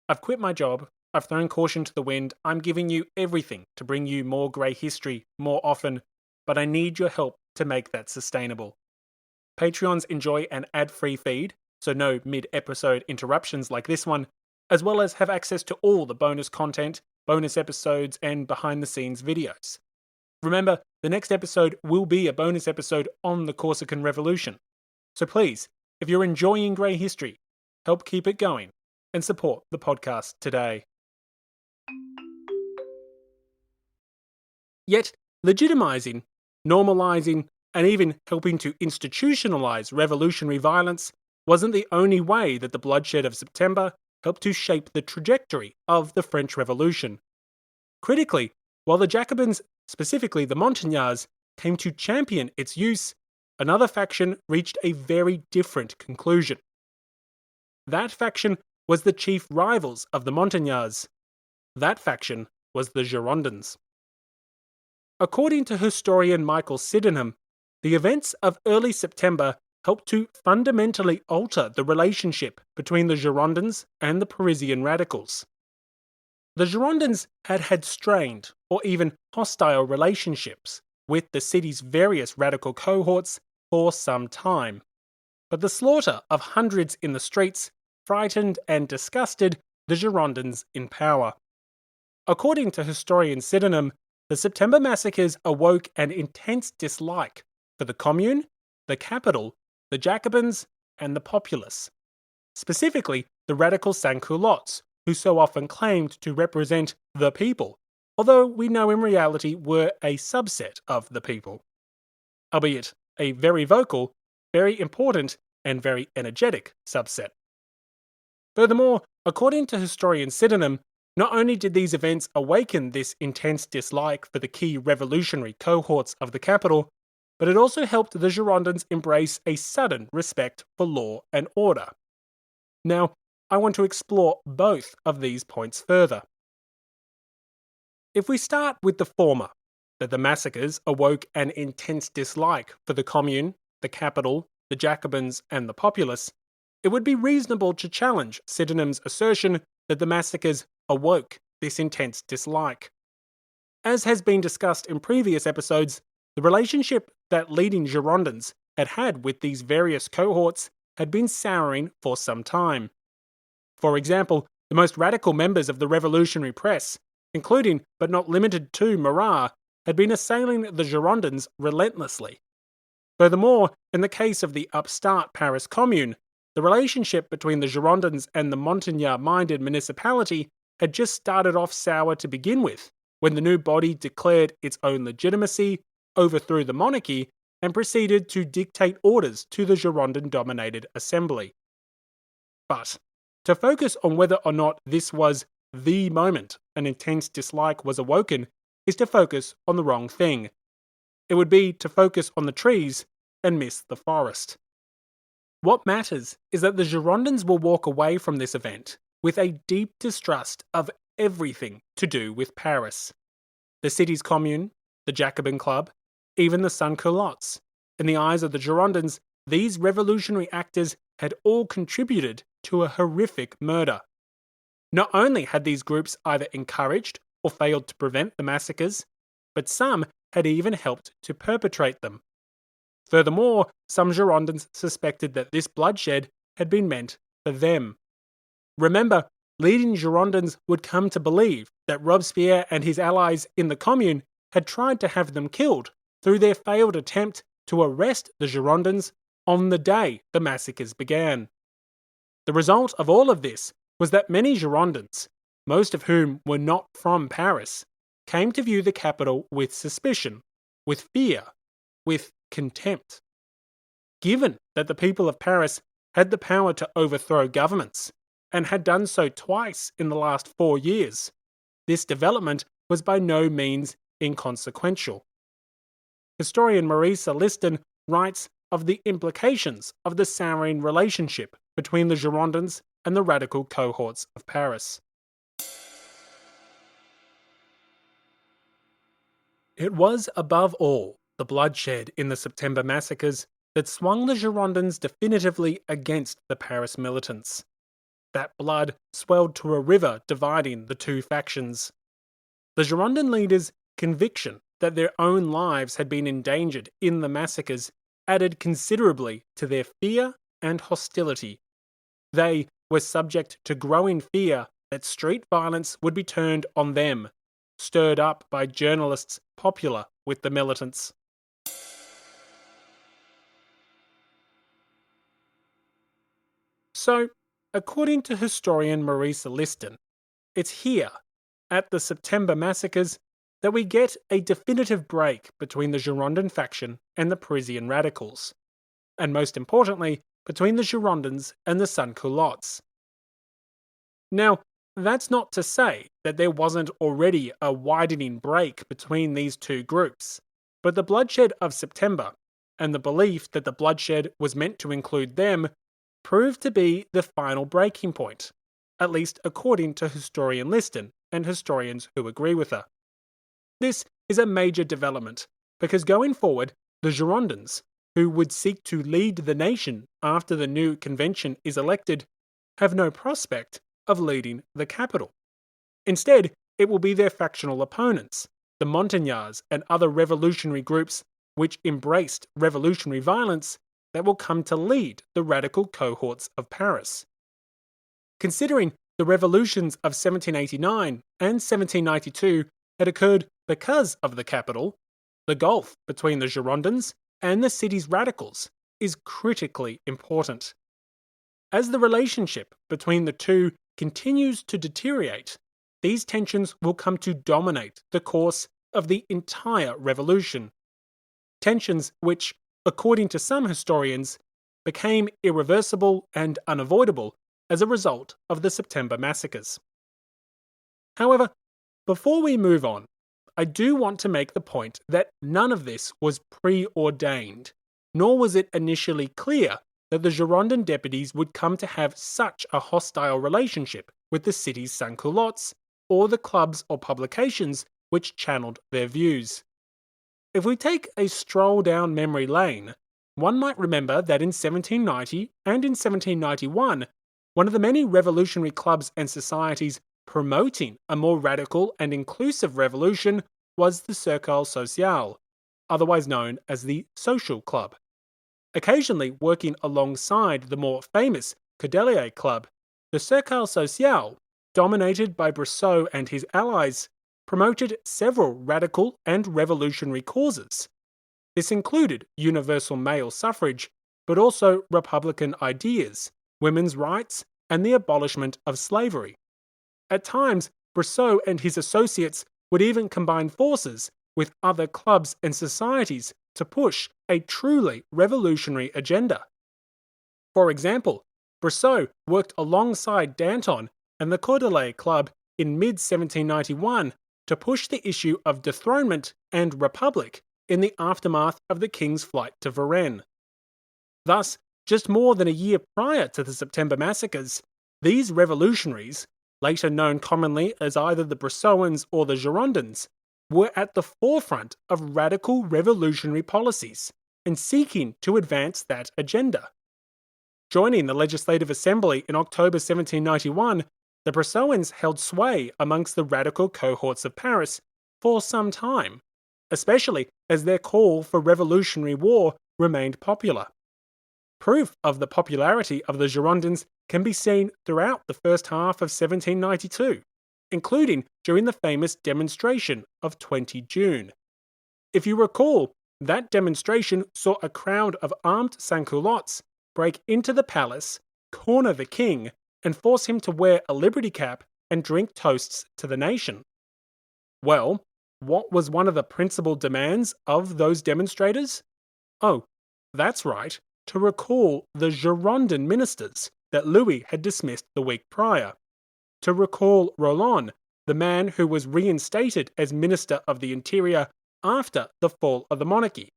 I've quit my job, I've thrown caution to the wind, I'm giving you everything to bring you more Grey History more often, but I need your help to make that sustainable. Patreons enjoy an ad-free feed, so no mid-episode interruptions like this one, as well as have access to all the bonus content, bonus episodes, and behind-the-scenes videos. Remember, the next episode will be a bonus episode on the Corsican Revolution. So please, if you're enjoying Grey History, help keep it going and support the podcast today. Yet, legitimizing, normalizing, and even helping to institutionalize revolutionary violence wasn't the only way that the bloodshed of September helped to shape the trajectory of the French Revolution. Critically, while the Jacobins, specifically the Montagnards, came to champion its use, another faction reached a very different conclusion. That faction was the chief rivals of the Montagnards. That faction was the Girondins. According to historian Michael Sydenham, the events of early September helped to fundamentally alter the relationship between the Girondins and the Parisian radicals. The Girondins had had strained or even hostile relationships with the city's various radical cohorts for some time, but the slaughter of hundreds in the streets frightened and disgusted the Girondins in power. According to historian Sydenham, the September Massacres awoke an intense dislike for the Commune, the capital, the Jacobins, and the populace. Specifically, the radical sans-culottes, who so often claimed to represent the people, although we know in reality were a subset of the people. Albeit a very vocal, very important, and very energetic subset. Furthermore, according to historian Sydenham, not only did these events awaken this intense dislike for the key revolutionary cohorts of the capital, but it also helped the Girondins embrace a sudden respect for law and order. Now, I want to explore both of these points further. If we start with the former, that the massacres awoke an intense dislike for the Commune, the capital, the Jacobins, and the populace, it would be reasonable to challenge Sydenham's assertion that the massacres awoke this intense dislike. As has been discussed in previous episodes, the relationship that leading Girondins had had with these various cohorts had been souring for some time. For example, the most radical members of the revolutionary press, including but not limited to Marat, had been assailing the Girondins relentlessly. Furthermore, in the case of the upstart Paris Commune, the relationship between the Girondins and the Montagnard-minded municipality had just started off sour to begin with, when the new body declared its own legitimacy, overthrew the monarchy, and proceeded to dictate orders to the Girondin-dominated assembly. But, to focus on whether or not this was the moment an intense dislike was awoken is to focus on the wrong thing. It would be to focus on the trees and miss the forest. What matters is that the Girondins will walk away from this event with a deep distrust of everything to do with Paris. The city's commune, the Jacobin Club, even the sans-culottes. In the eyes of the Girondins, these revolutionary actors had all contributed to a horrific murder. Not only had these groups either encouraged or failed to prevent the massacres, but some had even helped to perpetrate them. Furthermore, some Girondins suspected that this bloodshed had been meant for them. Remember, leading Girondins would come to believe that Robespierre and his allies in the Commune had tried to have them killed through their failed attempt to arrest the Girondins on the day the massacres began. The result of all of this was that many Girondins, most of whom were not from Paris, came to view the capital with suspicion, with fear, with contempt. Given that the people of Paris had the power to overthrow governments, and had done so twice in the last 4 years, this development was by no means inconsequential. Historian Marisa Liston writes of the implications of the souring relationship between the Girondins and the radical cohorts of Paris. It was, above all, the bloodshed in the September Massacres that swung the Girondins definitively against the Paris militants. That blood swelled to a river dividing the two factions. The Girondin leaders' conviction that their own lives had been endangered in the massacres added considerably to their fear and hostility. They were subject to growing fear that street violence would be turned on them, stirred up by journalists popular with the militants. So, according to historian Marisa Liston, it's here, at the September Massacres, that we get a definitive break between the Girondin faction and the Parisian radicals, and most importantly, between the Girondins and the sans-culottes. Now, that's not to say that there wasn't already a widening break between these two groups, but the bloodshed of September, and the belief that the bloodshed was meant to include them, proved to be the final breaking point, at least according to historian Liston and historians who agree with her. This is a major development, because going forward, the Girondins, who would seek to lead the nation after the new convention is elected, have no prospect of leading the capital. Instead, it will be their factional opponents, the Montagnards and other revolutionary groups which embraced revolutionary violence, that will come to lead the radical cohorts of Paris. Considering the revolutions of 1789 and 1792 had occurred because of the capital, the gulf between the Girondins and the city's radicals is critically important. As the relationship between the two continues to deteriorate, these tensions will come to dominate the course of the entire revolution. Tensions which, according to some historians, became irreversible and unavoidable as a result of the September Massacres. However, before we move on, I do want to make the point that none of this was preordained, nor was it initially clear that the Girondin deputies would come to have such a hostile relationship with the city's sans-culottes, or the clubs or publications which channeled their views. If we take a stroll down memory lane, one might remember that in 1790 and in 1791, one of the many revolutionary clubs and societies promoting a more radical and inclusive revolution was the Cercle Social, otherwise known as the Social Club. Occasionally working alongside the more famous Cordelier Club, the Cercle Social, dominated by Brissot and his allies, promoted several radical and revolutionary causes. This included universal male suffrage, but also republican ideas, women's rights, and the abolishment of slavery. At times, Brissot and his associates would even combine forces with other clubs and societies to push a truly revolutionary agenda. For example, Brissot worked alongside Danton and the Cordelier Club in mid-1791 to push the issue of dethronement and republic in the aftermath of the king's flight to Varennes. Thus, just more than a year prior to the September Massacres, these revolutionaries, later known commonly as either the Brissots or the Girondins, were at the forefront of radical revolutionary policies and seeking to advance that agenda. Joining the Legislative Assembly in October 1791, the Brissots held sway amongst the radical cohorts of Paris for some time, especially as their call for revolutionary war remained popular. Proof of the popularity of the Girondins can be seen throughout the first half of 1792, including during the famous demonstration of 20 June. If you recall, that demonstration saw a crowd of armed sans-culottes break into the palace, corner the king, and force him to wear a liberty cap and drink toasts to the nation. Well, what was one of the principal demands of those demonstrators? Oh, that's right, to recall the Girondin ministers that Louis had dismissed the week prior. To recall Roland, the man who was reinstated as Minister of the Interior after the fall of the monarchy.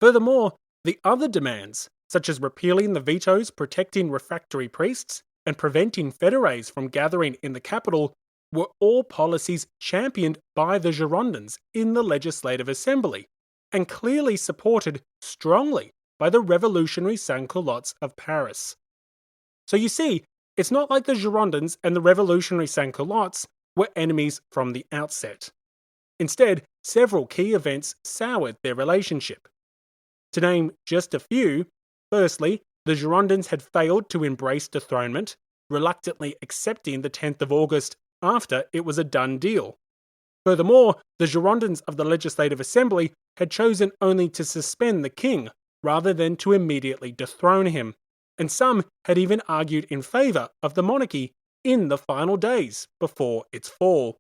Furthermore, the other demands, such as repealing the vetoes protecting refractory priests and preventing fédérés from gathering in the capital, were all policies championed by the Girondins in the Legislative Assembly, and clearly supported strongly by the revolutionary sans-culottes of Paris. So you see, it's not like the Girondins and the revolutionary sans-culottes were enemies from the outset. Instead, several key events soured their relationship. To name just a few, firstly, the Girondins had failed to embrace dethronement, reluctantly accepting the 10th of August after it was a done deal. Furthermore, the Girondins of the Legislative Assembly had chosen only to suspend the king rather than to immediately dethrone him, and some had even argued in favour of the monarchy in the final days before its fall.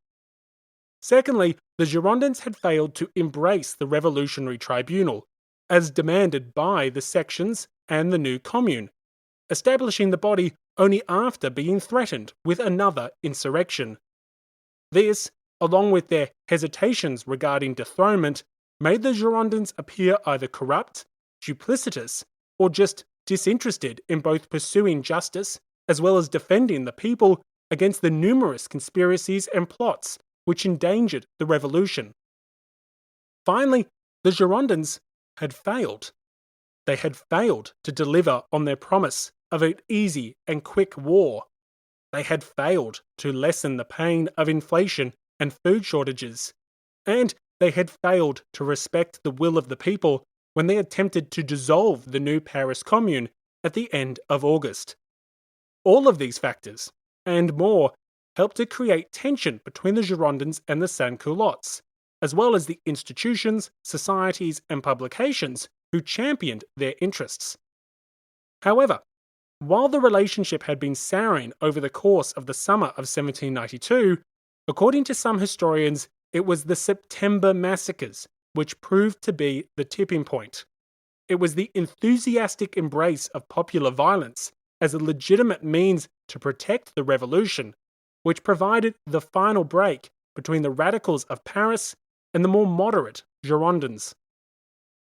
Secondly, the Girondins had failed to embrace the Revolutionary Tribunal, as demanded by the sections and the new commune, establishing the body only after being threatened with another insurrection. This, along with their hesitations regarding dethronement, made the Girondins appear either corrupt, duplicitous, or just disinterested in both pursuing justice as well as defending the people against the numerous conspiracies and plots which endangered the revolution. Finally, the Girondins had failed. They had failed to deliver on their promise of an easy and quick war. They had failed to lessen the pain of inflation and food shortages. And they had failed to respect the will of the people when they attempted to dissolve the new Paris Commune at the end of August. All of these factors, and more, helped to create tension between the Girondins and the sans-culottes, as well as the institutions, societies, and publications who championed their interests. However, while the relationship had been souring over the course of the summer of 1792, according to some historians, it was the September Massacres which proved to be the tipping point. It was the enthusiastic embrace of popular violence as a legitimate means to protect the revolution, which provided the final break between the radicals of Paris and the more moderate Girondins.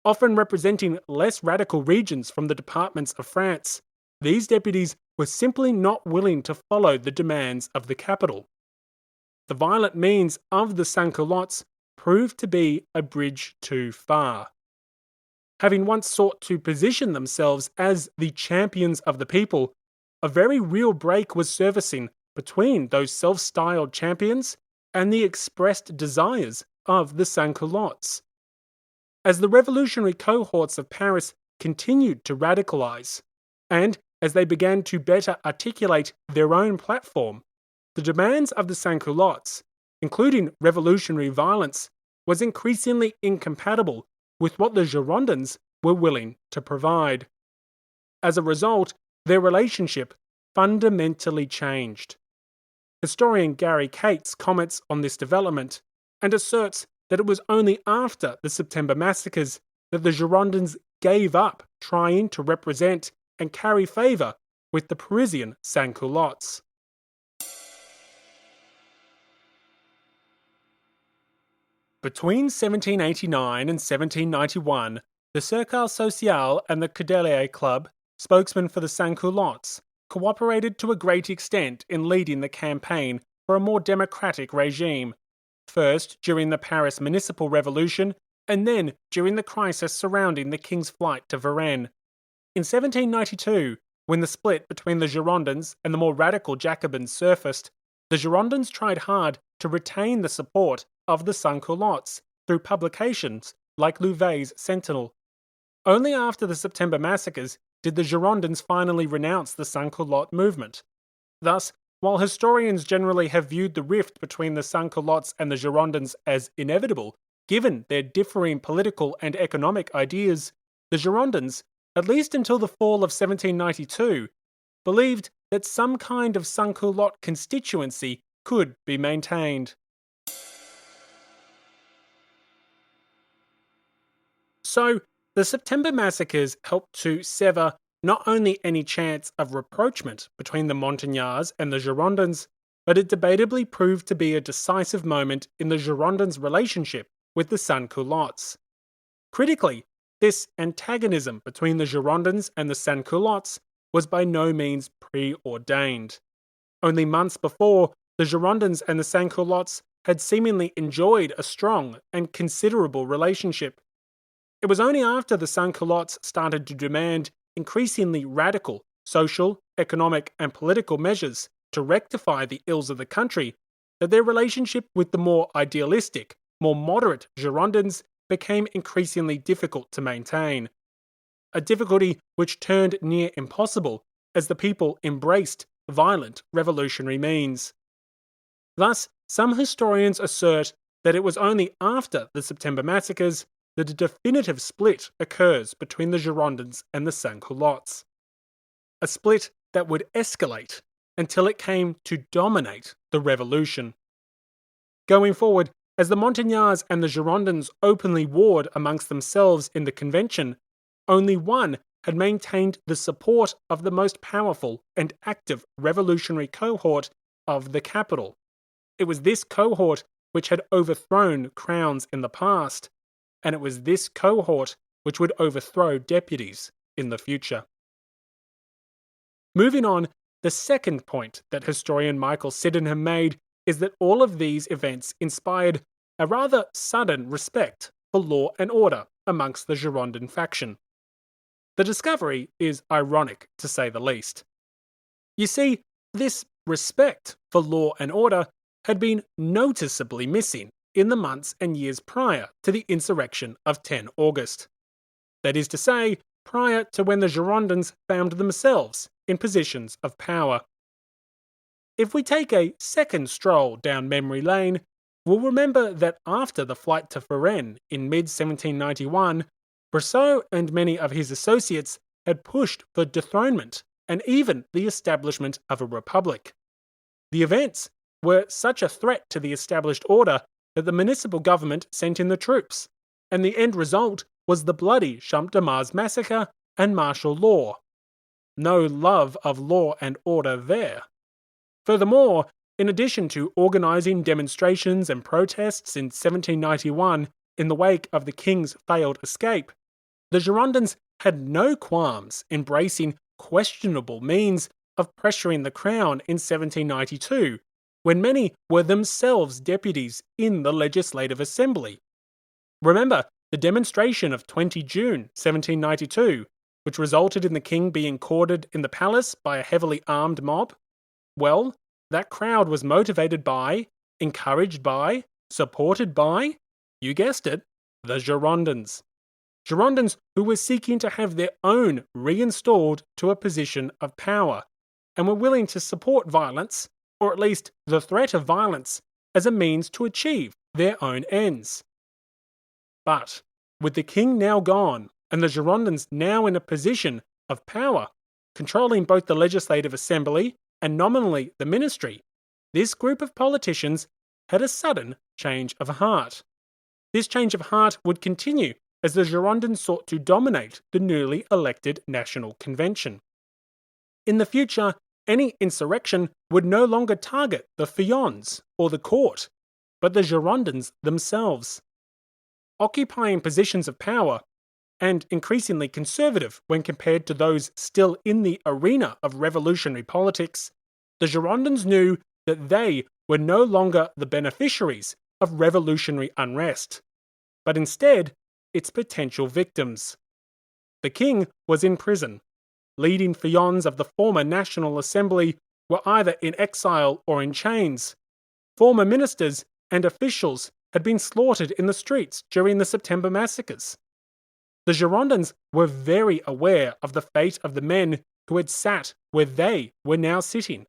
Often representing less radical regions from the departments of France, these deputies were simply not willing to follow the demands of the capital. The violent means of the sans-culottes proved to be a bridge too far. Having once sought to position themselves as the champions of the people, a very real break was surfacing between those self-styled champions and the expressed desires of the sans-culottes. As the revolutionary cohorts of Paris continued to radicalize, and as they began to better articulate their own platform, the demands of the sans-culottes, including revolutionary violence, was increasingly incompatible with what the Girondins were willing to provide. As a result, their relationship fundamentally changed. Historian Gary Cates comments on this development and asserts that it was only after the September Massacres that the Girondins gave up trying to represent and carry favour with the Parisian sans-culottes. Between 1789 and 1791, the Cercle Social and the Cordelier Club, spokesmen for the sans-culottes, cooperated to a great extent in leading the campaign for a more democratic regime, first during the Paris Municipal Revolution and then during the crisis surrounding the king's flight to Varennes. In 1792, when the split between the Girondins and the more radical Jacobins surfaced, the Girondins tried hard to retain the support of the sans-culottes through publications like Louvet's Sentinel. Only after the September Massacres did the Girondins finally renounce the sans-culotte movement. Thus, while historians generally have viewed the rift between the sans-culottes and the Girondins as inevitable, given their differing political and economic ideas, the Girondins, at least until the fall of 1792, believed that some kind of sans-culotte constituency could be maintained. So, the September Massacres helped to sever not only any chance of rapprochement between the Montagnards and the Girondins, but it debatably proved to be a decisive moment in the Girondins' relationship with the sans-culottes. Critically, this antagonism between the Girondins and the sans-culottes was by no means preordained. Only months before, the Girondins and the sans-culottes had seemingly enjoyed a strong and considerable relationship. It was only after the sans-culottes started to demand increasingly radical social, economic, and political measures to rectify the ills of the country that their relationship with the more idealistic, more moderate Girondins became increasingly difficult to maintain. A difficulty which turned near impossible as the people embraced violent revolutionary means. Thus, some historians assert that it was only after the September Massacres that a definitive split occurs between the Girondins and the sans-culottes. A split that would escalate until it came to dominate the revolution. Going forward, as the Montagnards and the Girondins openly warred amongst themselves in the convention, only one had maintained the support of the most powerful and active revolutionary cohort of the capital. It was this cohort which had overthrown crowns in the past, and it was this cohort which would overthrow deputies in the future. Moving on, the second point that historian Michael Sydenham made is that all of these events inspired a rather sudden respect for law and order amongst the Girondin faction. The discovery is ironic, to say the least. You see, this respect for law and order had been noticeably missing in the months and years prior to the insurrection of 10 August. That is to say, prior to when the Girondins found themselves in positions of power. If we take a second stroll down memory lane, we'll remember that after the flight to Varennes in mid-1791, Brissot and many of his associates had pushed for dethronement and even the establishment of a republic. The events were such a threat to the established order that the municipal government sent in the troops, and the end result was the bloody Champ de Mars massacre and martial law. no love of law and order there. Furthermore, in addition to organising demonstrations and protests in 1791 in the wake of the king's failed escape, the Girondins had no qualms embracing questionable means of pressuring the crown in 1792, when many were themselves deputies in the Legislative Assembly. Remember the demonstration of 20 June 1792, which resulted in the king being quartered in the palace by a heavily armed mob? Well, that crowd was motivated by, encouraged by, supported by, you guessed it, the Girondins. Girondins who were seeking to have their own reinstalled to a position of power, and were willing to support violence, or at least the threat of violence, as a means to achieve their own ends. But, with the king now gone, and the Girondins now in a position of power, controlling both the Legislative Assembly and nominally the ministry, this group of politicians had a sudden change of heart. This change of heart would continue as the Girondins sought to dominate the newly elected National Convention. In the future, any insurrection would no longer target the Feuillants or the court, but the Girondins themselves. Occupying positions of power, and increasingly conservative when compared to those still in the arena of revolutionary politics, the Girondins knew that they were no longer the beneficiaries of revolutionary unrest, but instead its potential victims. The king was in prison. Leading Feuillants of the former National Assembly were either in exile or in chains. Former ministers and officials had been slaughtered in the streets during the September Massacres. The Girondins were very aware of the fate of the men who had sat where they were now sitting,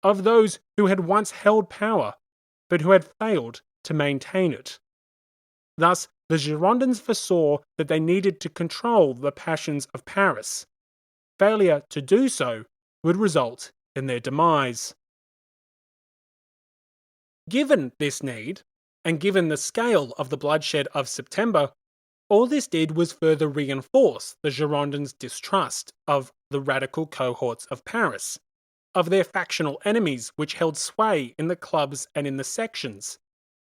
of those who had once held power, but who had failed to maintain it. Thus, the Girondins foresaw that they needed to control the passions of Paris. Failure to do so would result in their demise. Given this need, and given the scale of the bloodshed of September, all this did was further reinforce the Girondins' distrust of the radical cohorts of Paris, of their factional enemies which held sway in the clubs and in the sections,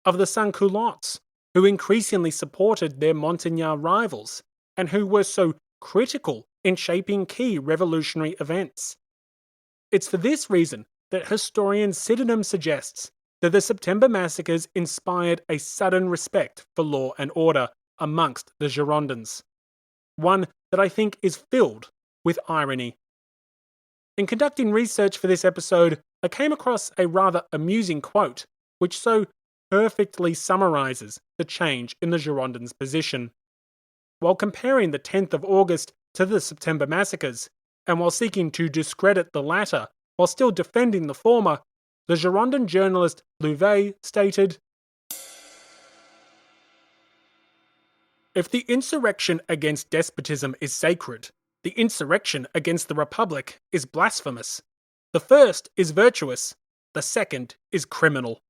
of the sans-culottes, who increasingly supported their Montagnard rivals, and who were so critical in shaping key revolutionary events. It's for this reason that historian Sydenham suggests that the September Massacres inspired a sudden respect for law and order amongst the Girondins, one that I think is filled with irony. In conducting research for this episode, I came across a rather amusing quote, which so perfectly summarizes the change in the Girondins' position. While comparing the 10th of August to the September Massacres, and while seeking to discredit the latter while still defending the former, the Girondin journalist Louvet stated, "If the insurrection against despotism is sacred, the insurrection against the Republic is blasphemous. The first is virtuous, the second is criminal."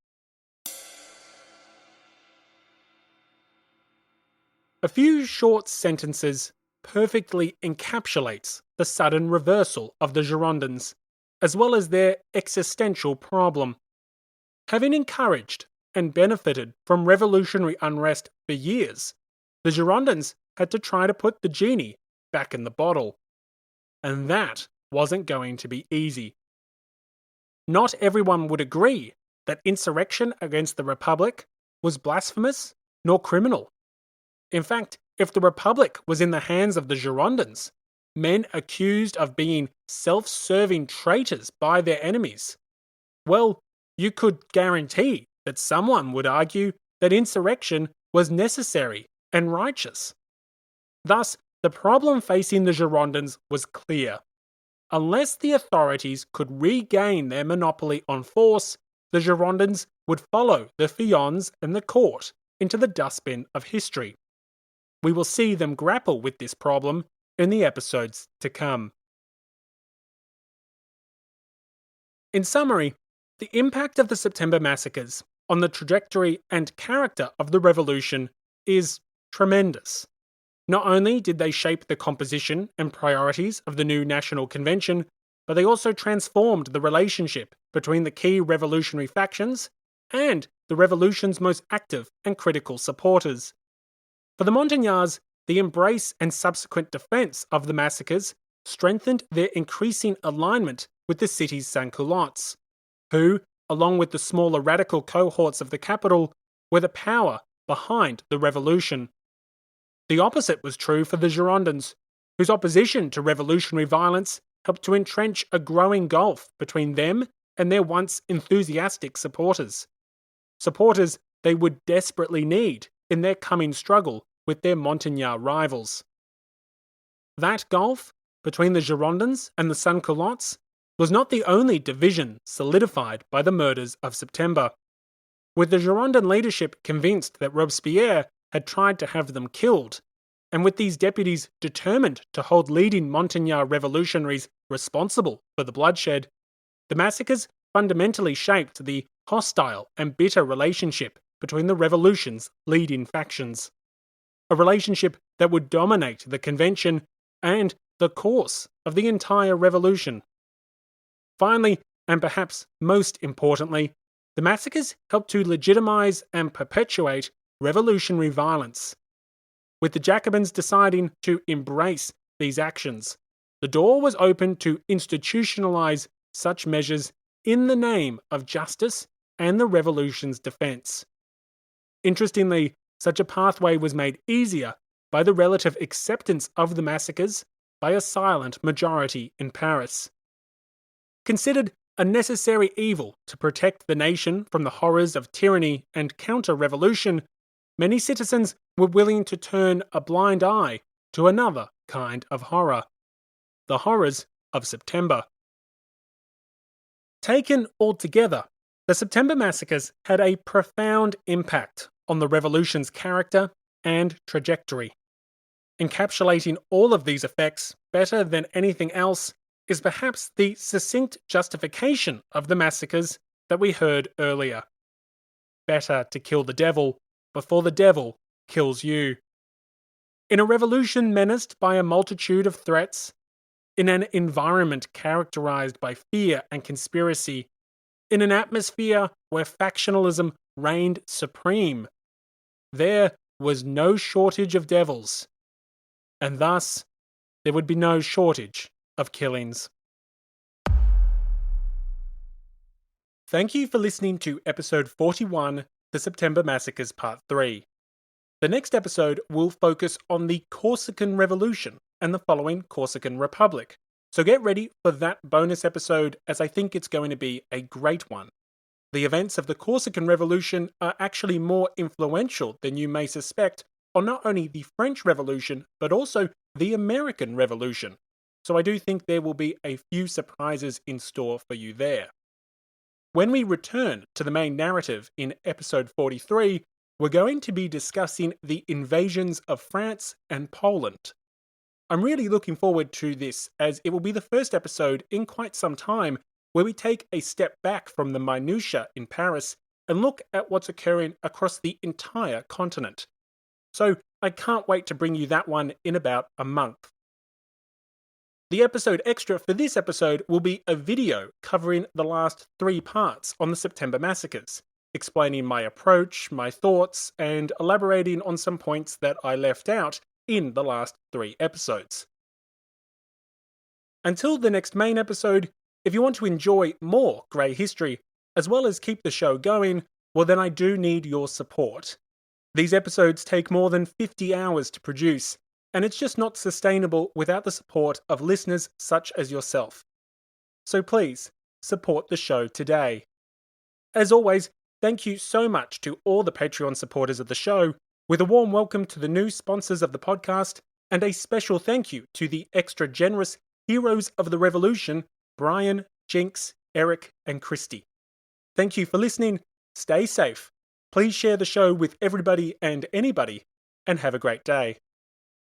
A few short sentences perfectly encapsulates the sudden reversal of the Girondins, as well as their existential problem. Having encouraged and benefited from revolutionary unrest for years, the Girondins had to try to put the genie back in the bottle. And that wasn't going to be easy. Not everyone would agree that insurrection against the Republic was blasphemous nor criminal. In fact, if the Republic was in the hands of the Girondins, men accused of being self-serving traitors by their enemies, well, you could guarantee that someone would argue that insurrection was necessary and righteous. Thus, the problem facing the Girondins was clear. Unless the authorities could regain their monopoly on force, the Girondins would follow the Feuillants and the court into the dustbin of history. We will see them grapple with this problem in the episodes to come. In summary, the impact of the September Massacres on the trajectory and character of the revolution is tremendous. Not only did they shape the composition and priorities of the new National Convention, but they also transformed the relationship between the key revolutionary factions and the revolution's most active and critical supporters. For the Montagnards, the embrace and subsequent defence of the massacres strengthened their increasing alignment with the city's sans-culottes, who, along with the smaller radical cohorts of the capital, were the power behind the revolution. The opposite was true for the Girondins, whose opposition to revolutionary violence helped to entrench a growing gulf between them and their once enthusiastic supporters. Supporters they would desperately need in their coming struggle with their Montagnard rivals. That gulf between the Girondins and the sans-culottes was not the only division solidified by the murders of September. With the Girondin leadership convinced that Robespierre had tried to have them killed, and with these deputies determined to hold leading Montagnard revolutionaries responsible for the bloodshed, the massacres fundamentally shaped the hostile and bitter relationship between the revolution's leading factions. A relationship that would dominate the convention and the course of the entire revolution. Finally, and perhaps most importantly, the massacres helped to legitimize and perpetuate revolutionary violence. With the Jacobins deciding to embrace these actions, the door was open to institutionalize such measures in the name of justice and the revolution's defense. Interestingly, such a pathway was made easier by the relative acceptance of the massacres by a silent majority in Paris. Considered a necessary evil to protect the nation from the horrors of tyranny and counter-revolution, many citizens were willing to turn a blind eye to another kind of horror: the horrors of September. Taken altogether, the September Massacres had a profound impact on the revolution's character and trajectory. Encapsulating all of these effects better than anything else is perhaps the succinct justification of the massacres that we heard earlier. Better to kill the devil before the devil kills you. In a revolution menaced by a multitude of threats, in an environment characterized by fear and conspiracy, in an atmosphere where factionalism reigned supreme, there was no shortage of devils, and thus there would be no shortage of killings. Thank you for listening to episode 41, The September Massacres Part 3. The next episode will focus on the Corsican Revolution and the following Corsican Republic, so get ready for that bonus episode, as I think it's going to be a great one. The events of the Corsican Revolution are actually more influential than you may suspect on not only the French Revolution, but also the American Revolution. So I do think there will be a few surprises in store for you there. When we return to the main narrative in episode 43, we're going to be discussing the invasions of France and Poland. I'm really looking forward to this, as it will be the first episode in quite some time where we take a step back from the minutiae in Paris and look at what's occurring across the entire continent. So I can't wait to bring you that one in about a month. The episode extra for this episode will be a video covering the last 3 parts on the September Massacres, explaining my approach, my thoughts, and elaborating on some points that I left out in the last 3 episodes. Until the next main episode, if you want to enjoy more Grey History, as well as keep the show going, well then I do need your support. These episodes take more than 50 hours to produce, and it's just not sustainable without the support of listeners such as yourself. So please, support the show today. As always, thank you so much to all the Patreon supporters of the show, with a warm welcome to the new sponsors of the podcast, and a special thank you to the extra generous heroes of the revolution, Brian, Jinx, Eric, and Christy. Thank you for listening, stay safe, please share the show with everybody and anybody, and have a great day.